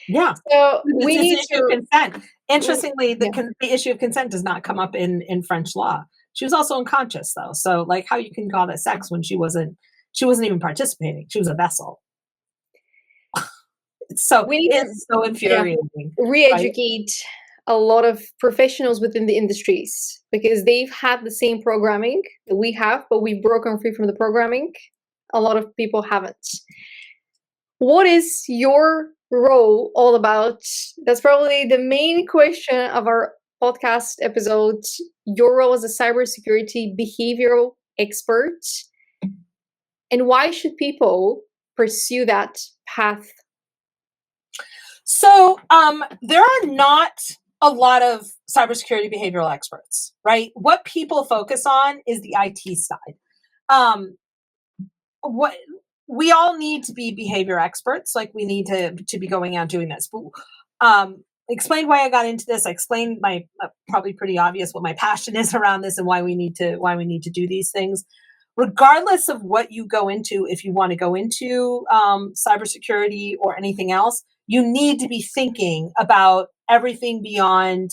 Yeah. So we need to consent. Interestingly, the issue of consent does not come up in French law. She was also unconscious, though. So, like, how you can call that sex when she wasn't even participating? She was a vessel. It's so infuriating. Re-educate a lot of professionals within the industries, because they've had the same programming that we have, but we've broken free from the programming. A lot of people haven't. What is your role all about? That's probably the main question of our podcast episode. Your role as a cybersecurity behavioral expert, and why should people pursue that path? So there are not a lot of cybersecurity behavioral experts, right? What people focus on is the IT side. What we all need to be behavior experts, like we need to be going out doing this. But explain why I got into this. I explained my probably pretty obvious what my passion is around this and why we need to do these things. Regardless of what you go into, if you want to go into cybersecurity or anything else, you need to be thinking about everything beyond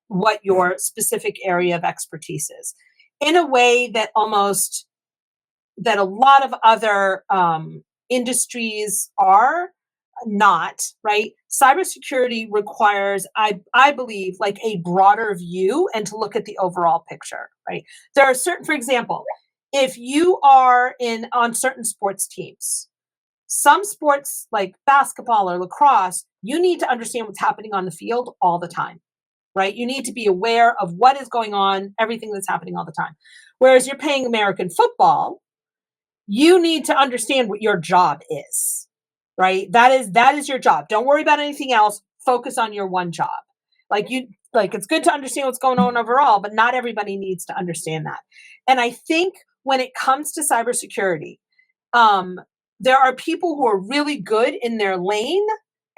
what your specific area of expertise is, in a way that a lot of other industries are not, right? Cybersecurity requires, I believe, like a broader view and to look at the overall picture, right? There are certain, for example, if you are on certain sports teams, some sports like basketball or lacrosse, you need to understand what's happening on the field all the time, right? You need to be aware of what is going on, everything that's happening all the time. Whereas you're playing American football, you need to understand what your job is, right? That is your job. Don't worry about anything else. Focus on your one job. It's good to understand what's going on overall, but not everybody needs to understand that. And I think when it comes to cybersecurity, there are people who are really good in their lane,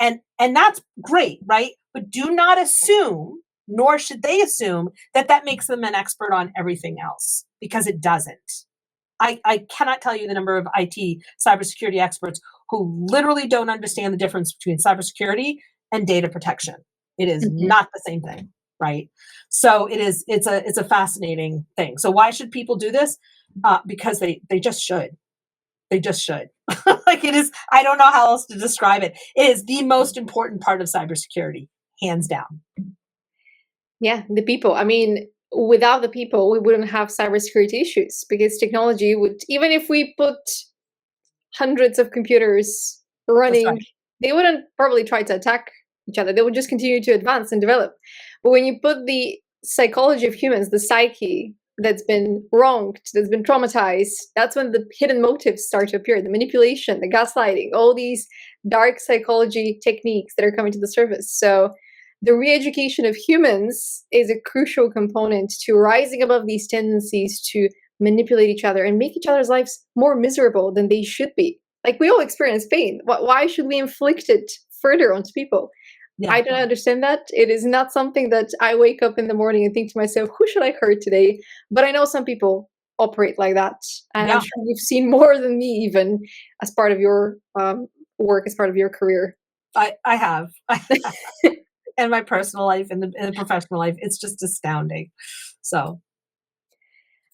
and that's great, right? But do not assume, nor should they assume, that makes them an expert on everything else, because it doesn't. I cannot tell you the number of IT cybersecurity experts who literally don't understand the difference between cybersecurity and data protection. It is not the same thing, right? So it's a fascinating thing. So why should people do this? Because they just should. They just should. Like, it is, I don't know how else to describe it. It is the most important part of cybersecurity, hands down. Yeah, the people. I mean, without the people, we wouldn't have cybersecurity issues, because technology would, even if we put hundreds of computers running, right, they wouldn't probably try to attack each other. They would just continue to advance and develop. But when you put the psychology of humans, the psyche that's been wronged, that's been traumatized, that's when the hidden motives start to appear, the manipulation, the gaslighting, all these dark psychology techniques that are coming to the surface. So the re-education of humans is a crucial component to rising above these tendencies to manipulate each other and make each other's lives more miserable than they should be. Like, we all experience pain. Why should we inflict it further onto people? Yeah. I don't understand that. It is not something that I wake up in the morning and think to myself, who should I hurt today? But I know some people operate like that. And I'm sure you've seen more than me, even as part of your work, as part of your career. I have. In my personal life and in the professional life, it's just astounding. So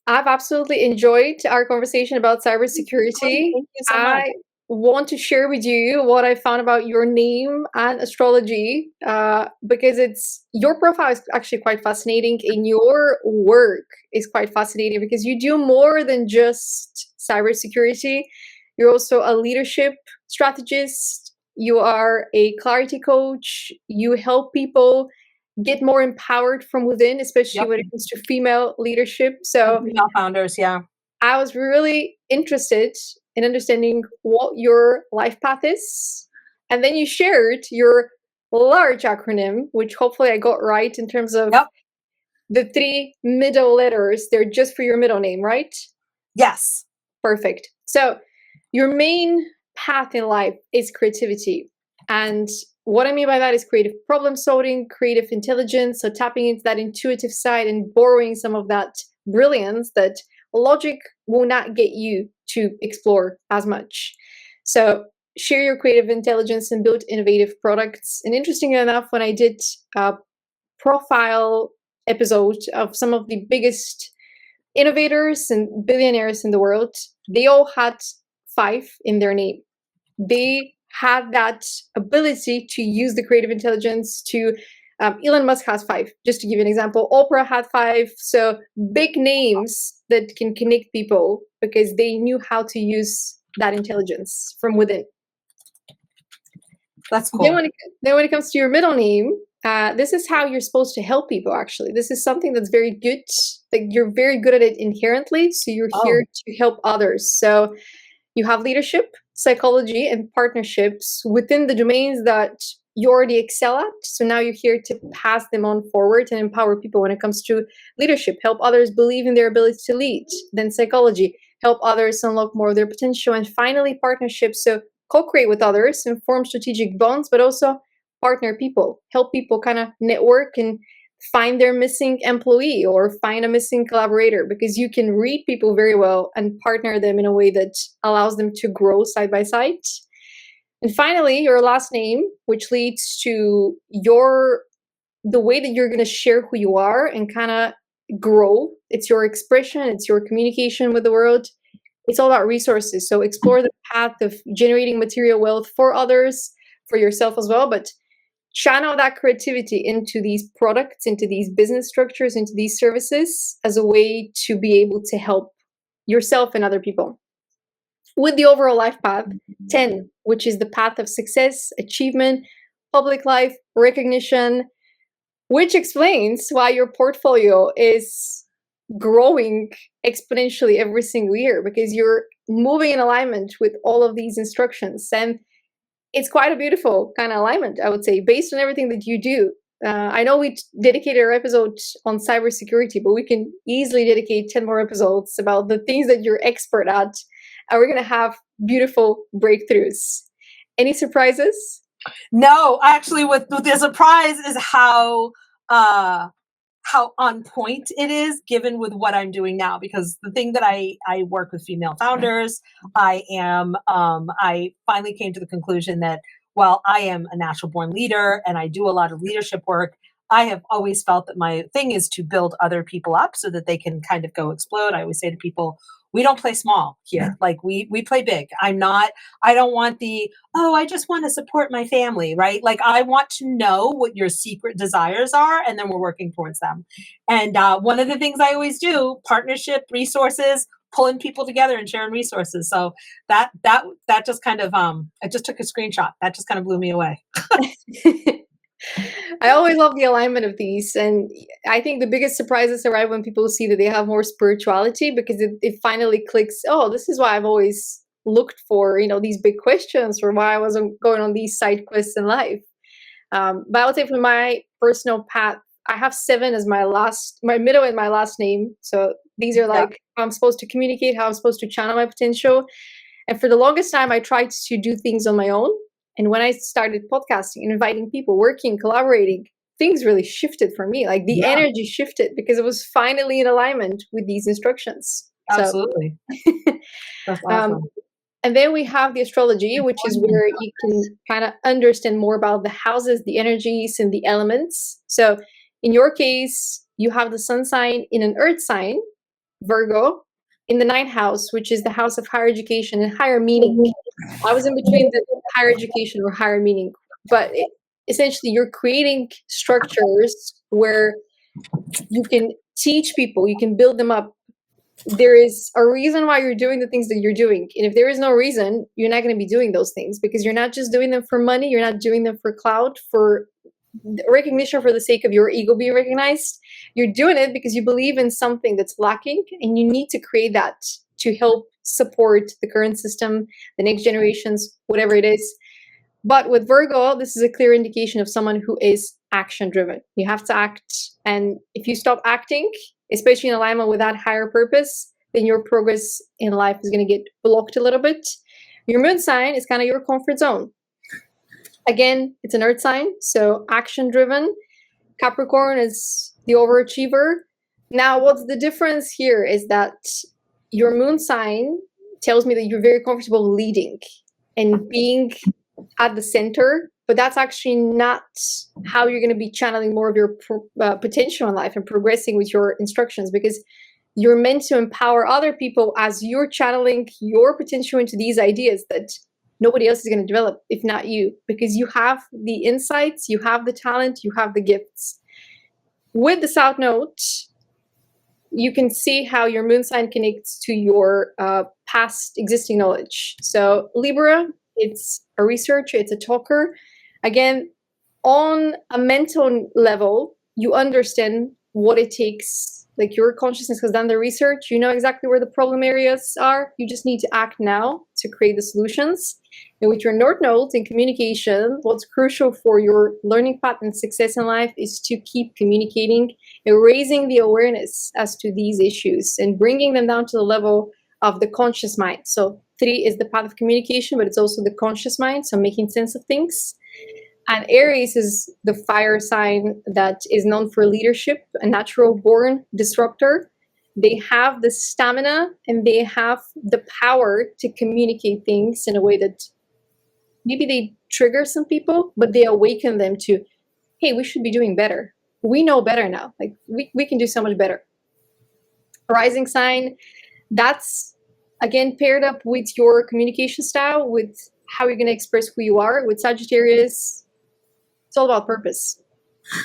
I've absolutely enjoyed our conversation about cybersecurity. Thank you so much. I want to share with you what I found about your name and astrology, because your profile is actually quite fascinating, and your work is quite fascinating, because you do more than just cybersecurity. You're also a leadership strategist, you are a clarity coach, you help people get more empowered from within, especially when it comes to female leadership. So female founders, yeah. I was really interested in understanding what your life path is. And then you shared your large acronym, which hopefully I got right in terms of the 3 middle letters. They're just for your middle name, right? Yes. Perfect. So your main path in life is creativity. And what I mean by that is creative problem solving, creative intelligence. So tapping into that intuitive side and borrowing some of that brilliance that logic will not get you to explore as much. So share your creative intelligence and build innovative products. And interestingly enough, when I did a profile episode of some of the biggest innovators and billionaires in the world, they all had 5 in their name. They had that ability to use the creative intelligence to Elon Musk has 5, just to give you an example. Oprah had 5. So big names that can connect people because they knew how to use that intelligence from within. That's cool. Then when it comes to your middle name, this is how you're supposed to help people, actually. This is something that's very good. Like, you're very good at it inherently. So you're here to help others. So you have leadership, psychology, and partnerships within the domains that you already excel at. So now you're here to pass them on forward and empower people when it comes to leadership, help others believe in their ability to lead. Then psychology, help others unlock more of their potential. And finally, partnerships. So co-create with others and form strategic bonds, but also partner people, help people kind of network and find their missing employee or find a missing collaborator, because you can read people very well and partner them in a way that allows them to grow side by side. And finally, your last name, which leads to the way that you're going to share who you are and kind of grow. It's your expression, it's your communication with the world. It's all about resources. So explore the path of generating material wealth for others, for yourself as well, but channel that creativity into these products, into these business structures, into these services as a way to be able to help yourself and other people. With the overall life path, 10, which is the path of success, achievement, public life, recognition, which explains why your portfolio is growing exponentially every single year, because you're moving in alignment with all of these instructions. And it's quite a beautiful kind of alignment, I would say, based on everything that you do. I know we dedicated our episode on cybersecurity, but we can easily dedicate 10 more episodes about the things that you're expert at. And we're going to have beautiful breakthroughs. Any surprises? No, actually, what the surprise is how on point it is, given with what I'm doing now. Because the thing that I work with female founders, I finally came to the conclusion that while I am a natural born leader and I do a lot of leadership work, I have always felt that my thing is to build other people up so that they can kind of go explode. I always say to people, we don't play small here. Like we play big. I don't want I just want to support my family, right? Like, I want to know what your secret desires are, and then we're working towards them. And one of the things I always do, partnership, resources, pulling people together and sharing resources. So that just kind of, I just took a screenshot. That just kind of blew me away. I always love the alignment of these, and I think the biggest surprises arrive when people see that they have more spirituality, because it finally clicks. Oh, this is why I've always looked for, these big questions, or why I wasn't going on these side quests in life. But I would say for my personal path, I have 7 as my middle and my last name. So these are like how I'm supposed to communicate, how I'm supposed to channel my potential. And for the longest time, I tried to do things on my own. And when I started podcasting and inviting people, working, collaborating, things really shifted for me. Like the energy shifted because it was finally in alignment with these instructions. Absolutely. So, that's awesome. And then we have the astrology, which is where you can kind of understand more about the houses, the energies, and the elements. So in your case, you have the sun sign in an earth sign, Virgo, in the 9th house, which is the house of higher education and higher meaning. I was in between the higher education or higher meaning, but essentially you're creating structures where you can teach people, you can build them up there is a reason why you're doing the things that you're doing. And if there is no reason, you're not going to be doing those things, because you're not just doing them for money. You're not doing them for clout, for recognition, for the sake of your ego being recognized. You're doing it because you believe in something that's lacking, and you need to create that to help support the current system, the next generations, whatever it is. But with Virgo, this is a clear indication of someone who is action driven. You have to act. And if you stop acting, especially in alignment with that higher purpose, then your progress in life is going to get blocked a little bit. Your moon sign is kind of your comfort zone. Again, it's an earth sign, so action driven. Capricorn is the overachiever. Now, what's the difference here is that your moon sign tells me that you're very comfortable leading and being at the center, but that's actually not how you're going to be channeling more of your potential in life and progressing with your instructions, because you're meant to empower other people as you're channeling your potential into these ideas that nobody else is going to develop if not you, because you have the insights, you have the talent, you have the gifts. With the South Node, you can see how your moon sign connects to your past existing knowledge. So Libra, it's a researcher, it's a talker. Again, on a mental level, you understand what it takes. Like, your consciousness has done the research. You know exactly where the problem areas are. You just need to act now to create the solutions. And with your North Node in communication, what's crucial for your learning path and success in life is to keep communicating and raising the awareness as to these issues and bringing them down to the level of the conscious mind. So 3 is the path of communication, but it's also the conscious mind, so making sense of things. And Aries is the fire sign that is known for leadership, a natural born disruptor. They have the stamina and they have the power to communicate things in a way that maybe they trigger some people, but they awaken them to, hey, we should be doing better. We know better now. Like, we can do so much better. Rising sign, that's again paired up with your communication style, with how you're going to express who you are. With Sagittarius, it's all about purpose.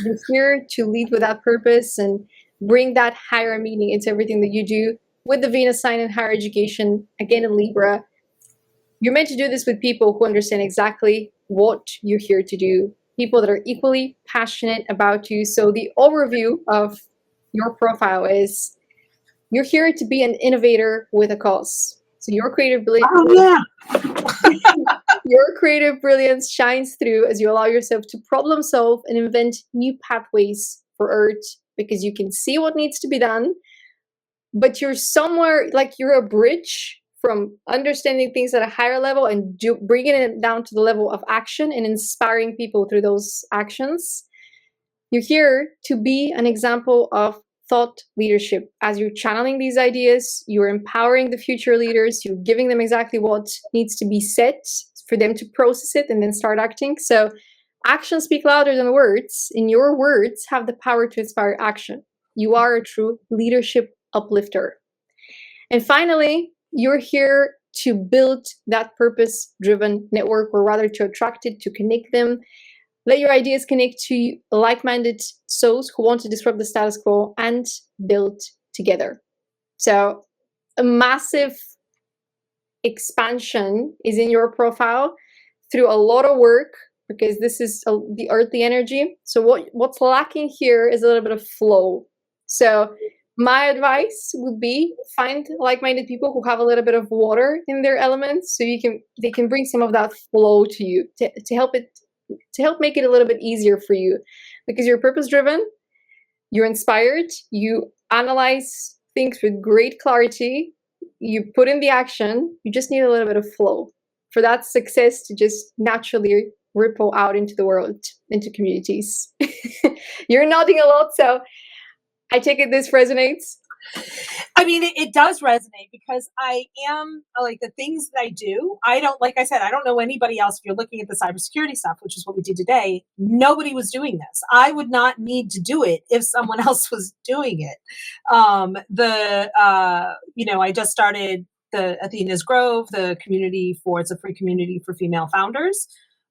You're here to lead with that purpose and bring that higher meaning into everything that you do. With the Venus sign in higher education, again in Libra, you're meant to do this with people who understand exactly what you're here to do, people that are equally passionate about you. So the overview of your profile is you're here to be an innovator with a cause. So your creative brilliance, your creative brilliance shines through as you allow yourself to problem solve and invent new pathways for Earth, because you can see what needs to be done, but you're somewhere, like, you're a bridge from understanding things at a higher level and bringing it down to the level of action and inspiring people through those actions. You're here to be an example of thought leadership. As you're channeling these ideas, you're empowering the future leaders, you're giving them exactly what needs to be said for them to process it and then start acting. So actions speak louder than words, and your words have the power to inspire action. You are a true leadership uplifter. And finally, you're here to build that purpose-driven network, or rather to attract it, to connect them. Let your ideas connect to like-minded souls who want to disrupt the status quo and build together. So a massive expansion is in your profile through a lot of work, because this is the earthly energy. So what's lacking here is a little bit of flow. So my advice would be find like-minded people who have a little bit of water in their elements, so they can bring some of that flow to you to help make it a little bit easier for you, because you're purpose-driven, you're inspired, you analyze things with great clarity, you put in the action, you just need a little bit of flow for that success to just naturally ripple out into the world, into communities. You're nodding a lot, so I take it this resonates. I mean, it does resonate, because I am, like, the things that I do, I don't, like I said, I don't know anybody else. If you're looking at the cybersecurity stuff, which is what we did today, nobody was doing this. I would not need to do it if someone else was doing it. I just started the Athena's Grove, it's a free community for female founders.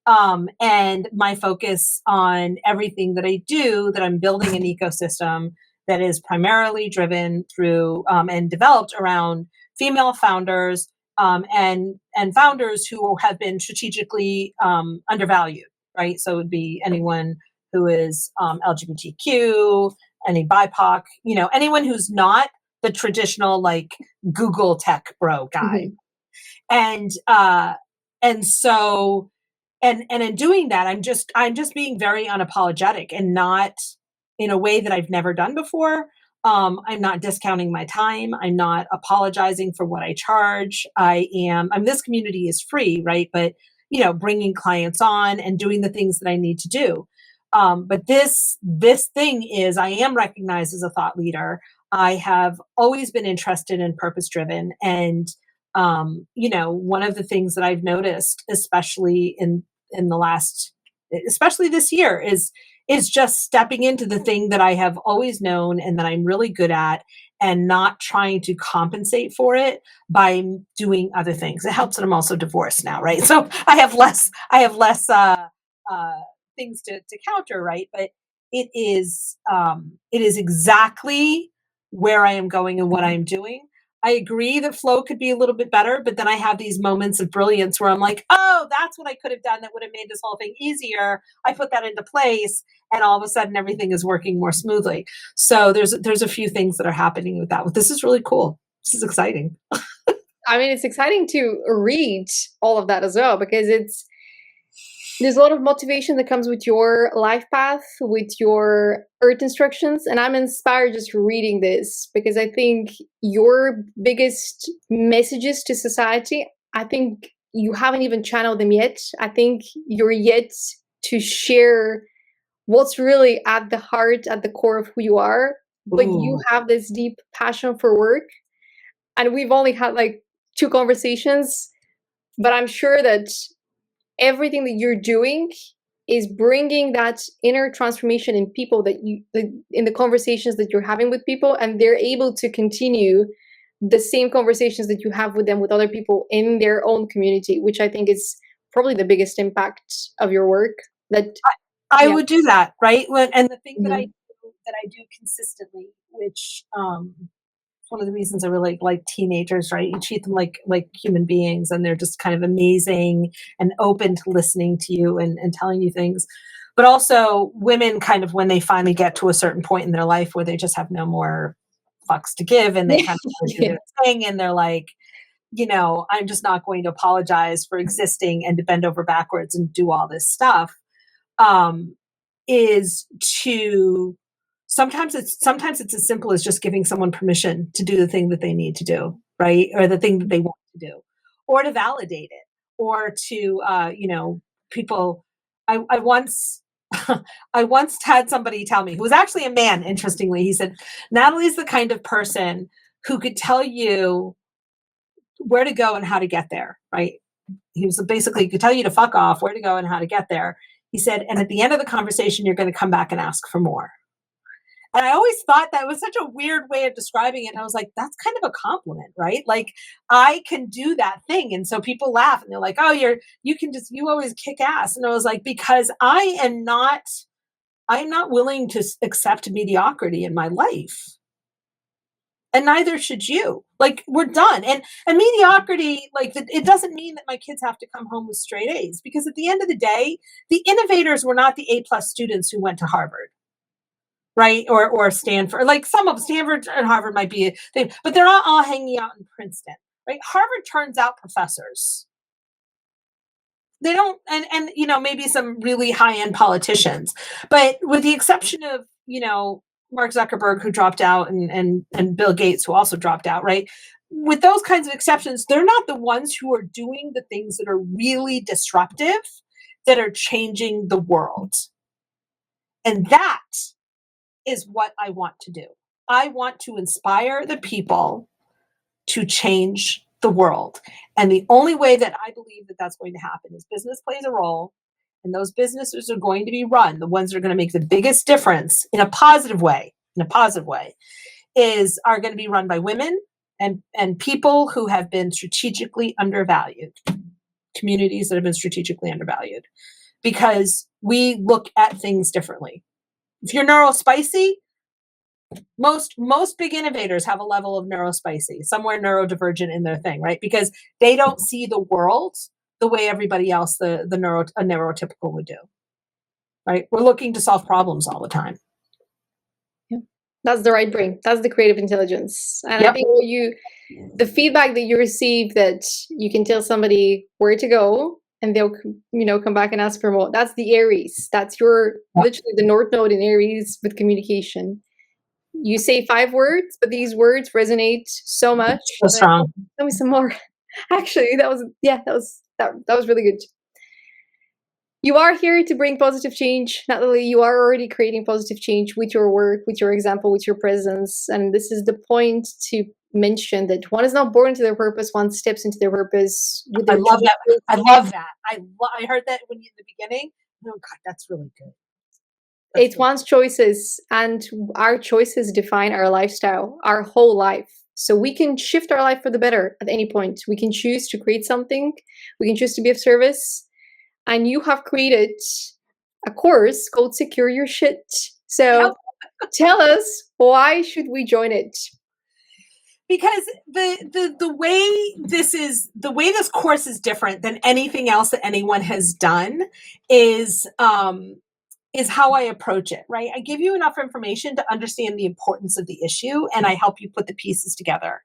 And my focus on everything that I do, that I'm building an ecosystem that is primarily driven through and developed around female founders and founders who have been strategically undervalued, right? So it would be anyone who is LGBTQ, any BIPOC, anyone who's not the traditional like Google tech bro guy. And so in doing that, I'm just being very unapologetic and not in a way that I've never done before. I'm not discounting my time. I'm not apologizing for what I charge. This community is free, right? But, bringing clients on and doing the things that I need to do. But this thing is, I am recognized as a thought leader. I have always been interested in purpose driven. And, one of the things that I've noticed, especially in the last, especially this year, is just stepping into the thing that I have always known and that I'm really good at, and not trying to compensate for it by doing other things. It helps that I'm also divorced now, right? So I have less things to counter, right? But it is exactly where I am going and what I'm doing. I agree that flow could be a little bit better, but then I have these moments of brilliance where I'm like, oh, that's what I could have done that would have made this whole thing easier. I put that into place, and all of a sudden everything is working more smoothly. So there's a few things that are happening with that. This is really cool. This is exciting. I mean, it's exciting to read all of that as well, because there's a lot of motivation that comes with your life path, with your earth instructions. And I'm inspired just reading this, because I think your biggest messages to society, I think you haven't even channeled them yet. I think you're yet to share what's really at the heart, at the core of who you are. But you have this deep passion for work. And we've only had like 2 conversations, but I'm sure that everything that you're doing is bringing that inner transformation in people, in the conversations that you're having with people, and they're able to continue the same conversations that you have with them, with other people in their own community, which I think is probably the biggest impact of your work. I would do that, right? And the thing that I do consistently, which one of the reasons I really like teenagers, right? You treat them like human beings, and they're just kind of amazing and open to listening to you and telling you things. But also women, kind of when they finally get to a certain point in their life where they just have no more fucks to give, and they kind of want to do their thing, and they're like, I'm just not going to apologize for existing and to bend over backwards and do all this stuff. Is to sometimes it's as simple as just giving someone permission to do the thing that they need to do, right? Or the thing that they want to do, or to validate it, or to, people. I once, I once had somebody tell me, who was actually a man, interestingly, he said, Natalie's the kind of person who could tell you where to go and how to get there, right? He was basically could tell you to fuck off, where to go and how to get there. He said, and at the end of the conversation, you're going to come back and ask for more. And I always thought that was such a weird way of describing it. And I was like, that's kind of a compliment, right? Like, I can do that thing. And so people laugh and they're like, oh, you always kick ass. And I was like, because I'm not willing to accept mediocrity in my life. And neither should you. Like, we're done. And mediocrity, like, it doesn't mean that my kids have to come home with straight A's, because at the end of the day, the innovators were not the A+ students who went to Harvard, right? Or Stanford. Like, some of Stanford and Harvard might be a thing, but they're not all hanging out in Princeton, right? Harvard turns out professors. They don't, and maybe some really high-end politicians, but with the exception of, Mark Zuckerberg, who dropped out, and Bill Gates, who also dropped out, right? With those kinds of exceptions, they're not the ones who are doing the things that are really disruptive, that are changing the world. And that is what I want to do. I want to inspire the people to change the world. And the only way that I believe that that's going to happen is business plays a role. And those businesses are going to be run, the ones that are going to make the biggest difference in a positive way, are going to be run by women and people who have been strategically undervalued, communities that have been strategically undervalued, because we look at things differently. If you're neurospicy, Most big innovators have a level of neurospicy, somewhere neurodivergent in their thing, right? Because they don't see the world the way everybody else, a neurotypical would do, right? We're looking to solve problems all the time. Yeah. That's the right brain. That's the creative intelligence. And Yep. I think the feedback that you receive, that you can tell somebody where to go and they'll, come back and ask for more. That's the Aries. That's literally the North Node in Aries with communication. You say 5 words, but these words resonate so much. So strong. Tell me some more. Actually, that was really good. You are here to bring positive change. Natalie, you are already creating positive change with your work, with your example, with your presence. And this is the point to mention that one is not born into their purpose, one steps into their purpose. With I love that. I love that. I heard that when you in the beginning. Oh God, that's really good. It's one's choices, and our choices define our lifestyle, our whole life. So we can shift our life for the better at any point. We can choose to create something. We can choose to be of service. And you have created a course called Secure Your Shit. So tell us, why should we join it? Because the way this course is different than anything else that anyone has done is how I approach it, right? I give you enough information to understand the importance of the issue, and I help you put the pieces together.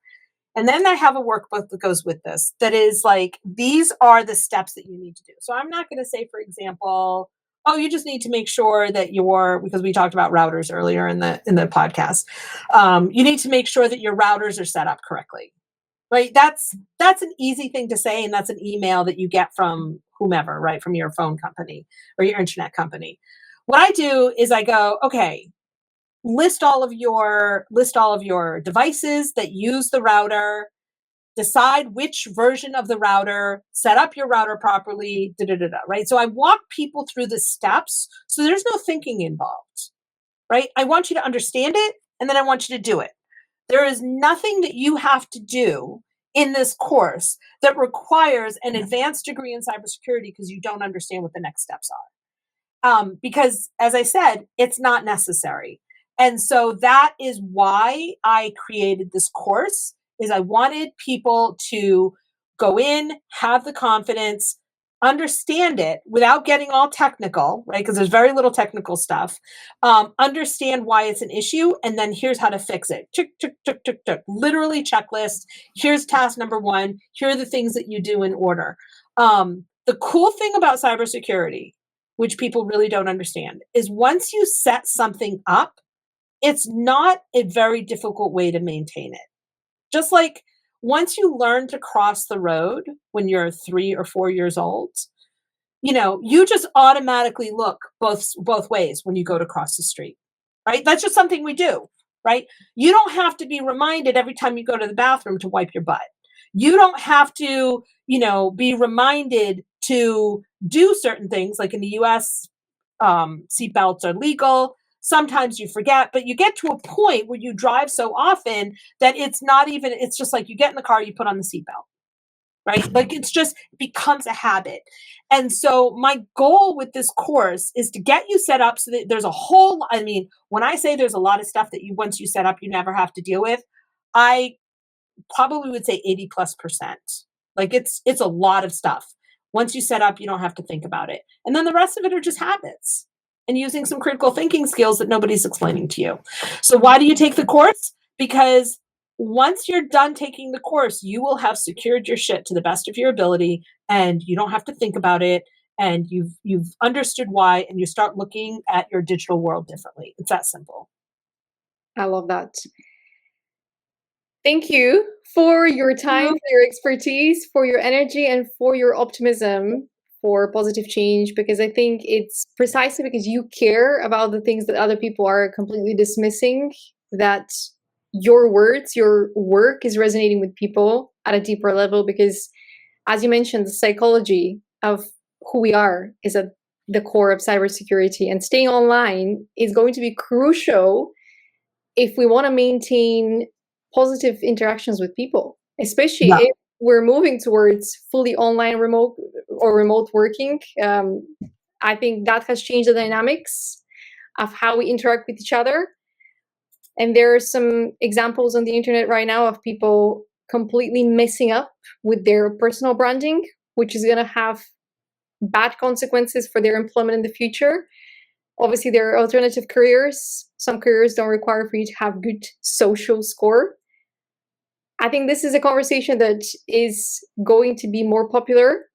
And then I have a workbook that goes with this that is like, these are the steps that you need to do. So I'm not going to say, for example, oh, you just need to make sure that because we talked about routers earlier in the podcast. You need to make sure that your routers are set up correctly, right? That's an easy thing to say. And that's an email that you get from whomever, right? From your phone company or your internet company. What I do is I go, okay, list all of your devices that use the router, decide which version of the router, set up your router properly, right? So I walk people through the steps so there's no thinking involved, right? I want you to understand it, and then I want you to do it. There is nothing that you have to do in this course that requires an advanced degree in cybersecurity because you don't understand what the next steps are. Because, as I said, it's not necessary. And so that is why I created this course, is I wanted people to go in, have the confidence, understand it without getting all technical, right? Because there's very little technical stuff. Understand why it's an issue, and then here's how to fix it. Tick, tick, tick, tick, tick. Literally checklist. Here's task number 1. Here are the things that you do in order. The cool thing about cybersecurity, which people really don't understand, is once you set something up, it's not a very difficult way to maintain it. Just like once you learn to cross the road when you're 3 or 4 years old, you just automatically look both ways when you go to cross the street, right? That's just something we do, right? You don't have to be reminded every time you go to the bathroom to wipe your butt. You don't have to, be reminded to do certain things. Like in the US, seatbelts are legal. Sometimes you forget, but you get to a point where you drive so often that it's just like you get in the car, you put on the seatbelt, right? Like it becomes a habit. And so my goal with this course is to get you set up so that there's when I say there's a lot of stuff that once you set up, you never have to deal with, I probably would say 80+%. Like it's a lot of stuff. Once you set up, you don't have to think about it. And then the rest of it are just habits and using some critical thinking skills that nobody's explaining to you. So why do you take the course? Because once you're done taking the course, you will have secured your shit to the best of your ability, and you don't have to think about it, and you've understood why, and you start looking at your digital world differently. It's that simple. I love that. Thank you for your time, for your expertise, for your energy, and for your optimism for positive change, because I think it's precisely because you care about the things that other people are completely dismissing that your words, your work is resonating with people at a deeper level. Because, as you mentioned, the psychology of who we are is at the core of cybersecurity, and staying online is going to be crucial if we want to maintain positive interactions with people, especially if we're moving towards fully online remote working. I think that has changed the dynamics of how we interact with each other. And there are some examples on the internet right now of people completely messing up with their personal branding, which is going to have bad consequences for their employment in the future. Obviously, there are alternative careers. Some careers don't require for you to have good social score. I think this is a conversation that is going to be more popular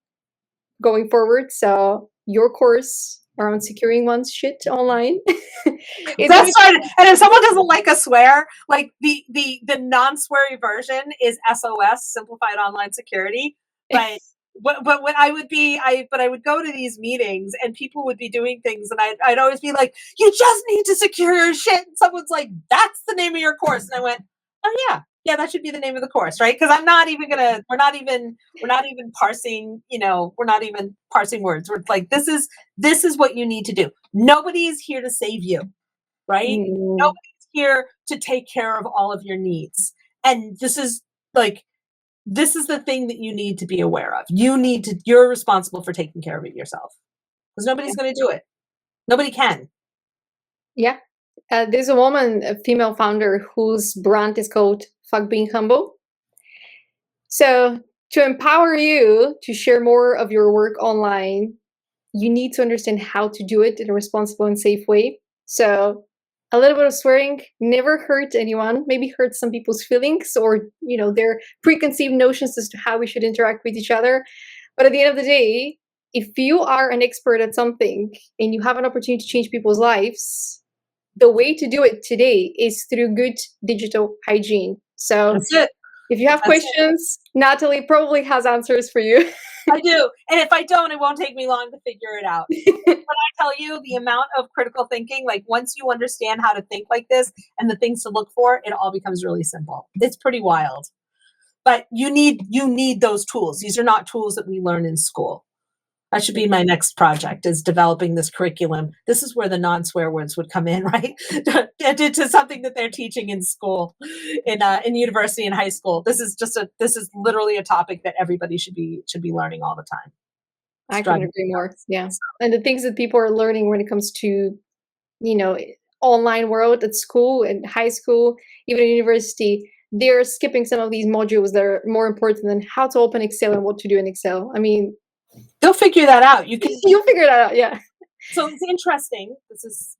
going forward. So your course around securing one's shit online. That's right. And if someone doesn't like a swear, like the non-sweary version is SOS, Simplified Online Security. But what I would go to these meetings and people would be doing things and I'd always be like, you just need to secure your shit. And someone's like, that's the name of your course. And I went, oh yeah, that should be the name of the course, right? Because we're not even parsing, we're not even parsing words. We're like, this is what you need to do. Nobody is here to save you, right? Nobody's here to take care of all of your needs. And this is the thing that you need to be aware of. You're responsible for taking care of it yourself. Because nobody's going to do it. Nobody can. Yeah. There's a woman, a female founder, whose brand is called Fuck Being Humble. So to empower you to share more of your work online, you need to understand how to do it in a responsible and safe way. So a little bit of swearing never hurt anyone, maybe hurt some people's feelings or, their preconceived notions as to how we should interact with each other. But at the end of the day, if you are an expert at something and you have an opportunity to change people's lives, the way to do it today is through good digital hygiene. So that's it. If you have questions, Natalie probably has answers for you. I do. And if I don't, it won't take me long to figure it out. When I tell you the amount of critical thinking, like once you understand how to think like this and the things to look for, it all becomes really simple. It's pretty wild. But you need those tools. These are not tools that we learn in school. That should be my next project, is developing this curriculum. This is where the non-swear words would come in, right? to something that they're teaching in school, in university and high school. This is literally a topic that everybody should be learning all the time. I couldn't agree more. Yeah. And the things that people are learning when it comes to, online world at school and high school, even in university, they're skipping some of these modules that are more important than how to open Excel and what to do in Excel. I mean, they'll figure that out. You'll figure that out. Yeah. So it's interesting. This is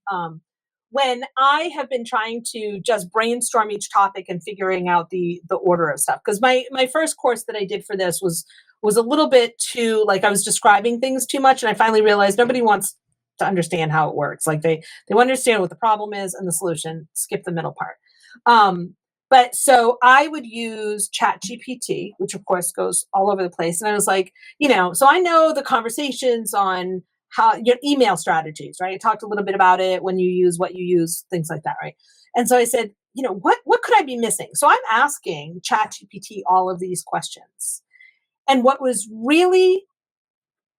when I have been trying to just brainstorm each topic and figuring out the order of stuff. Because my first course that I did for this was a little bit too, like, I was describing things too much. And I finally realized nobody wants to understand how it works. Like they understand what the problem is and the solution, skip the middle part. But so I would use ChatGPT, which of course goes all over the place. And I was like, so I know the conversations on how your email strategies, right? I talked a little bit about it, when you use, what you use, things like that, right? And so I said, what could I be missing? So I'm asking ChatGPT all of these questions. And what was really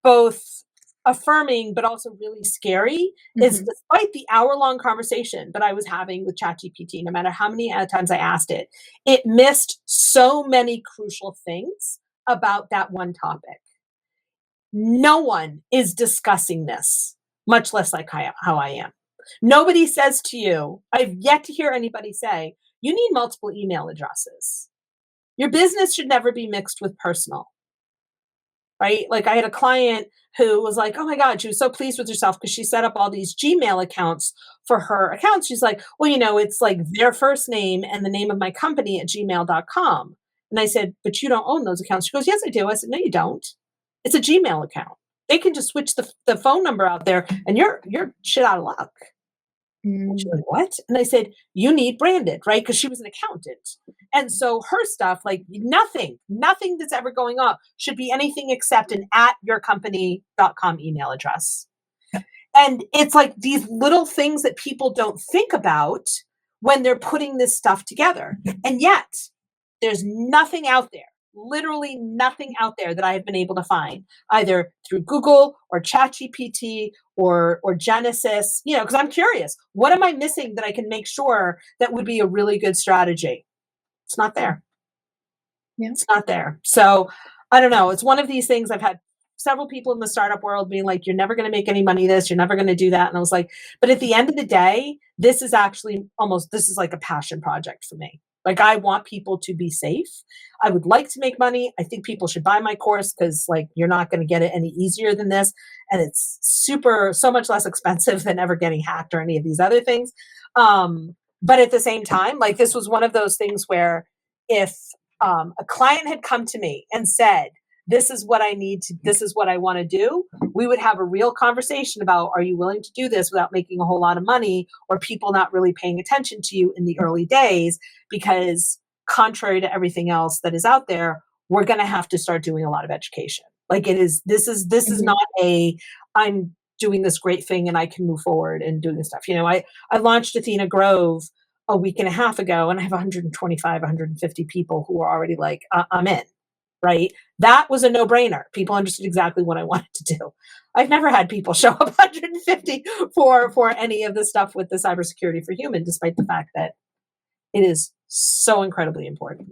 both affirming but also really scary is, despite the hour-long conversation that I was having with ChatGPT, no matter how many times I asked it, it missed so many crucial things about that one topic. No one is discussing this, much less like how I am. Nobody says to you, I've yet to hear anybody say, you need multiple email addresses. Your business should never be mixed with personal. Right? Like, I had a client who was like, oh my God, she was so pleased with herself because she set up all these Gmail accounts for her accounts. She's like, well, it's like their first name and the name of my company at gmail.com. And I said, but you don't own those accounts. She goes, yes, I do. I said, no, you don't. It's a Gmail account. They can just switch the phone number out there and you're shit out of luck. And she was like, what? And I said, you need branded, right? Because she was an accountant. And so her stuff, like nothing that's ever going up should be anything except an @yourcompany.com email address. And it's like these little things that people don't think about when they're putting this stuff together. And yet there's nothing out there, literally nothing out there that I have been able to find, either through Google or ChatGPT or Genesis, because I'm curious, what am I missing that I can make sure that would be a really good strategy? It's not there. Yeah. It's not there. So I don't know. It's one of these things I've had several people in the startup world being like, you're never going to make any money this, you're never going to do that. And I was like, but at the end of the day, this is like a passion project for me. Like, I want people to be safe. I would like to make money. I think people should buy my course because, like, you're not going to get it any easier than this. And it's so much less expensive than ever getting hacked or any of these other things. But at the same time, like, this was one of those things where if a client had come to me and said, this is what I need to, this is what I want to do, we would have a real conversation about, are you willing to do this without making a whole lot of money, or people not really paying attention to you in the early days? Because contrary to everything else that is out there, we're going to have to start doing a lot of education. Like, this is not I'm doing this great thing and I can move forward and doing this stuff. I launched Athena Grove a week and a half ago, and I have 125, 150 people who are already like, I'm in. Right? That was a no-brainer. People understood exactly what I wanted to do. I've never had people show up 150 for any of the stuff with the Cybersecurity for Human, despite the fact that it is so incredibly important.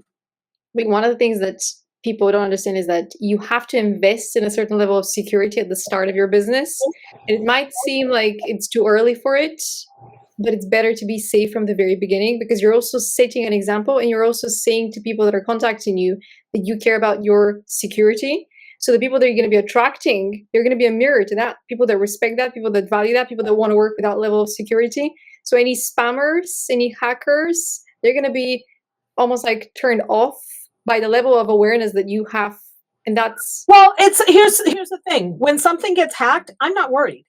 I think one of the things that people don't understand is that you have to invest in a certain level of security at the start of your business. And it might seem like it's too early for it, but it's better to be safe from the very beginning, because you're also setting an example, and you're also saying to people that are contacting you that you care about your security. So the people that you're going to be attracting, they're going to be a mirror to that. People that respect that, people that value that, people that want to work with that level of security. So any spammers, any hackers, they're going to be almost like turned off by the level of awareness that you have. And that's... Well, here's the thing. When something gets hacked, I'm not worried.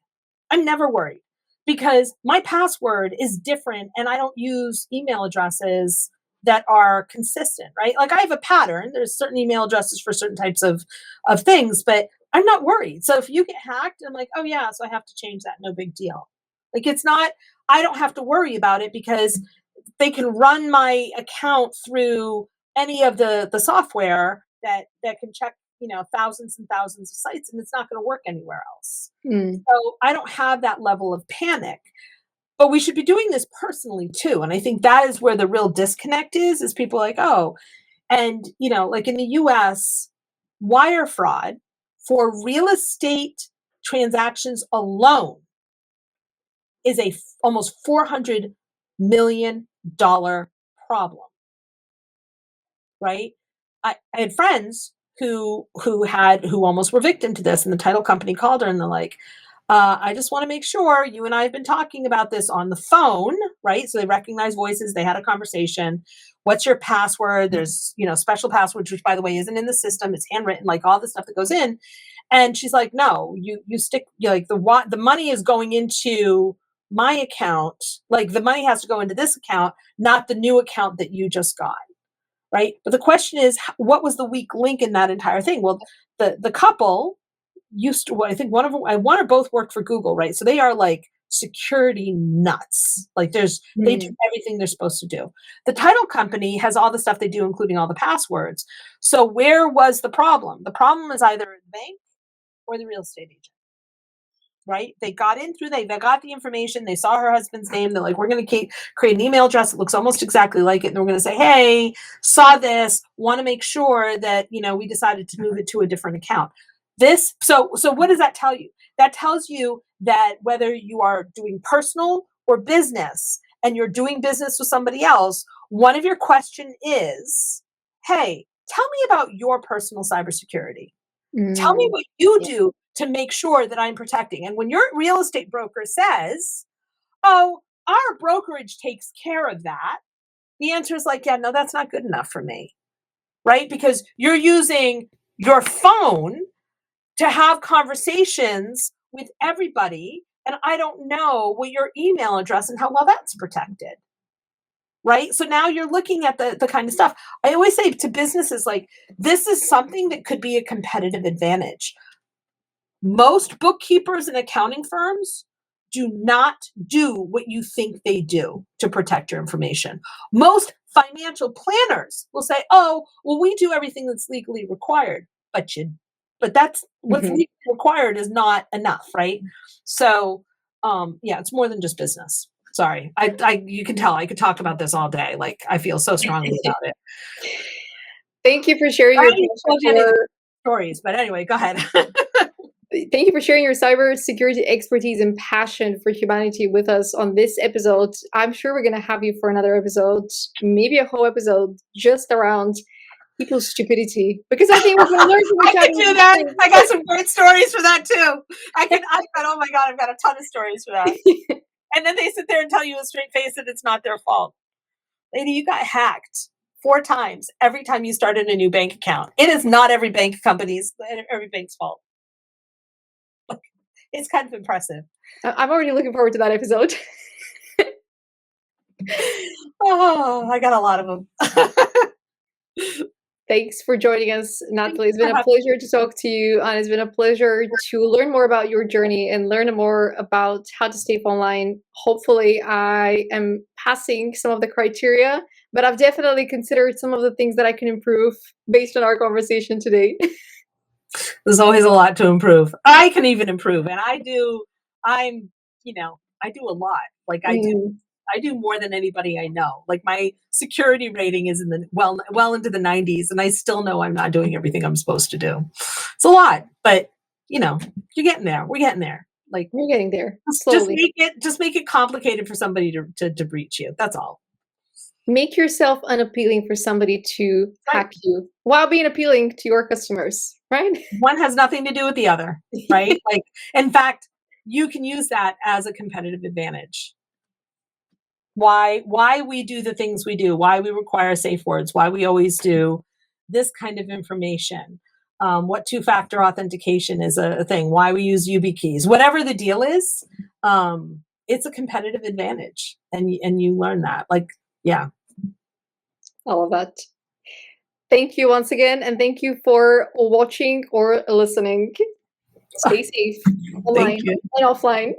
I'm never worried, because my password is different and I don't use email addresses that are consistent, right? Like, I have a pattern. There's certain email addresses for certain types of things, but I'm not worried. So if you get hacked, I'm like, oh yeah, so I have to change that. No big deal. Like, I don't have to worry about it, because they can run my account through any of the software that can check, thousands and thousands of sites, and it's not going to work anywhere else. So I don't have that level of panic. But we should be doing this personally too. And I think that is where the real disconnect is people are like, oh, and like in the US, wire fraud for real estate transactions alone is a almost $400 million problem, right? I had friends who almost were victim to this, and the title company called her and they're like, I just want to make sure you and I have been talking about this on the phone, right? So they recognize voices. They had a conversation. What's your password? There's, special passwords, which, by the way, isn't in the system. It's handwritten, like all the stuff that goes in. And she's like, no, you stick, like the money is going into my account. Like, the money has to go into this account, not the new account that you just got. Right. But the question is, what was the weak link in that entire thing? Well, the couple used to, I think one or both worked for Google, right? So they are like security nuts. Like, they do everything they're supposed to do. The title company has all the stuff they do, including all the passwords. So where was the problem? The problem is either the bank or the real estate agent, right? They got in through, they got the information, they saw her husband's name, they're like, we're going to create an email address that looks almost exactly like it, and we're going to say, hey, saw this, want to make sure that, we decided to move it to a different account. So what does that tell you? That tells you that whether you are doing personal or business, and you're doing business with somebody else, one of your questions is, hey, tell me about your personal cybersecurity. Tell me what you do to make sure that I'm protecting. And when your real estate broker says, oh, our brokerage takes care of that, the answer is like, yeah, no, that's not good enough for me, right? Because you're using your phone to have conversations with everybody, and I don't know what your email address and how well that's protected, right? So now you're looking at the kind of stuff. I always say to businesses, like, this is something that could be a competitive advantage. Most bookkeepers and accounting firms do not do what you think they do to protect your information. Most financial planners will say, oh, well, we do everything that's legally required, but that's what's legally required is not enough, right? So, yeah, it's more than just business. Sorry, you can tell I could talk about this all day. Like, I feel so strongly about it. Thank you for sharing your stories. But anyway, go ahead. Thank you for sharing your cybersecurity expertise and passion for humanity with us on this episode. I'm sure we're going to have you for another episode, maybe a whole episode just around people's stupidity, because I think we're going to learn from I each other. can do that. I got some great stories for that too. Oh my God, I've got a ton of stories for that. And then they sit there and tell you with a straight face that it's not their fault. Lady, you got hacked 4 times every time you started a new bank account. It is not every bank's fault. It's kind of impressive. I'm already looking forward to that episode. Oh, I got a lot of them. Thanks for joining us, Natalie. It's been a pleasure to talk to you, and it's been a pleasure to learn more about your journey and learn more about how to stay online. Hopefully, I am passing some of the criteria, but I've definitely considered some of the things that I can improve based on our conversation today. There's always a lot to improve. I can even improve, and I do a lot. Like I do more than anybody I know. Like my security rating is in the well into the 90s, and I still know I'm not doing everything I'm supposed to do. It's a lot, but you're getting there. We're getting there. Like we're getting there slowly. Just make it complicated for somebody to breach you. That's all. Make yourself unappealing for somebody to hack you while being appealing to your customers, right? One has nothing to do with the other, right? Like, in fact, you can use that as a competitive advantage. Why we do the things we do, why we require safe words, why we always do this kind of information, what 2-factor authentication is a thing, why we use YubiKeys, whatever the deal is, it's a competitive advantage, and you learn that. Like, yeah. All of that. Thank you once again, and thank you for watching or listening. Stay safe online and offline.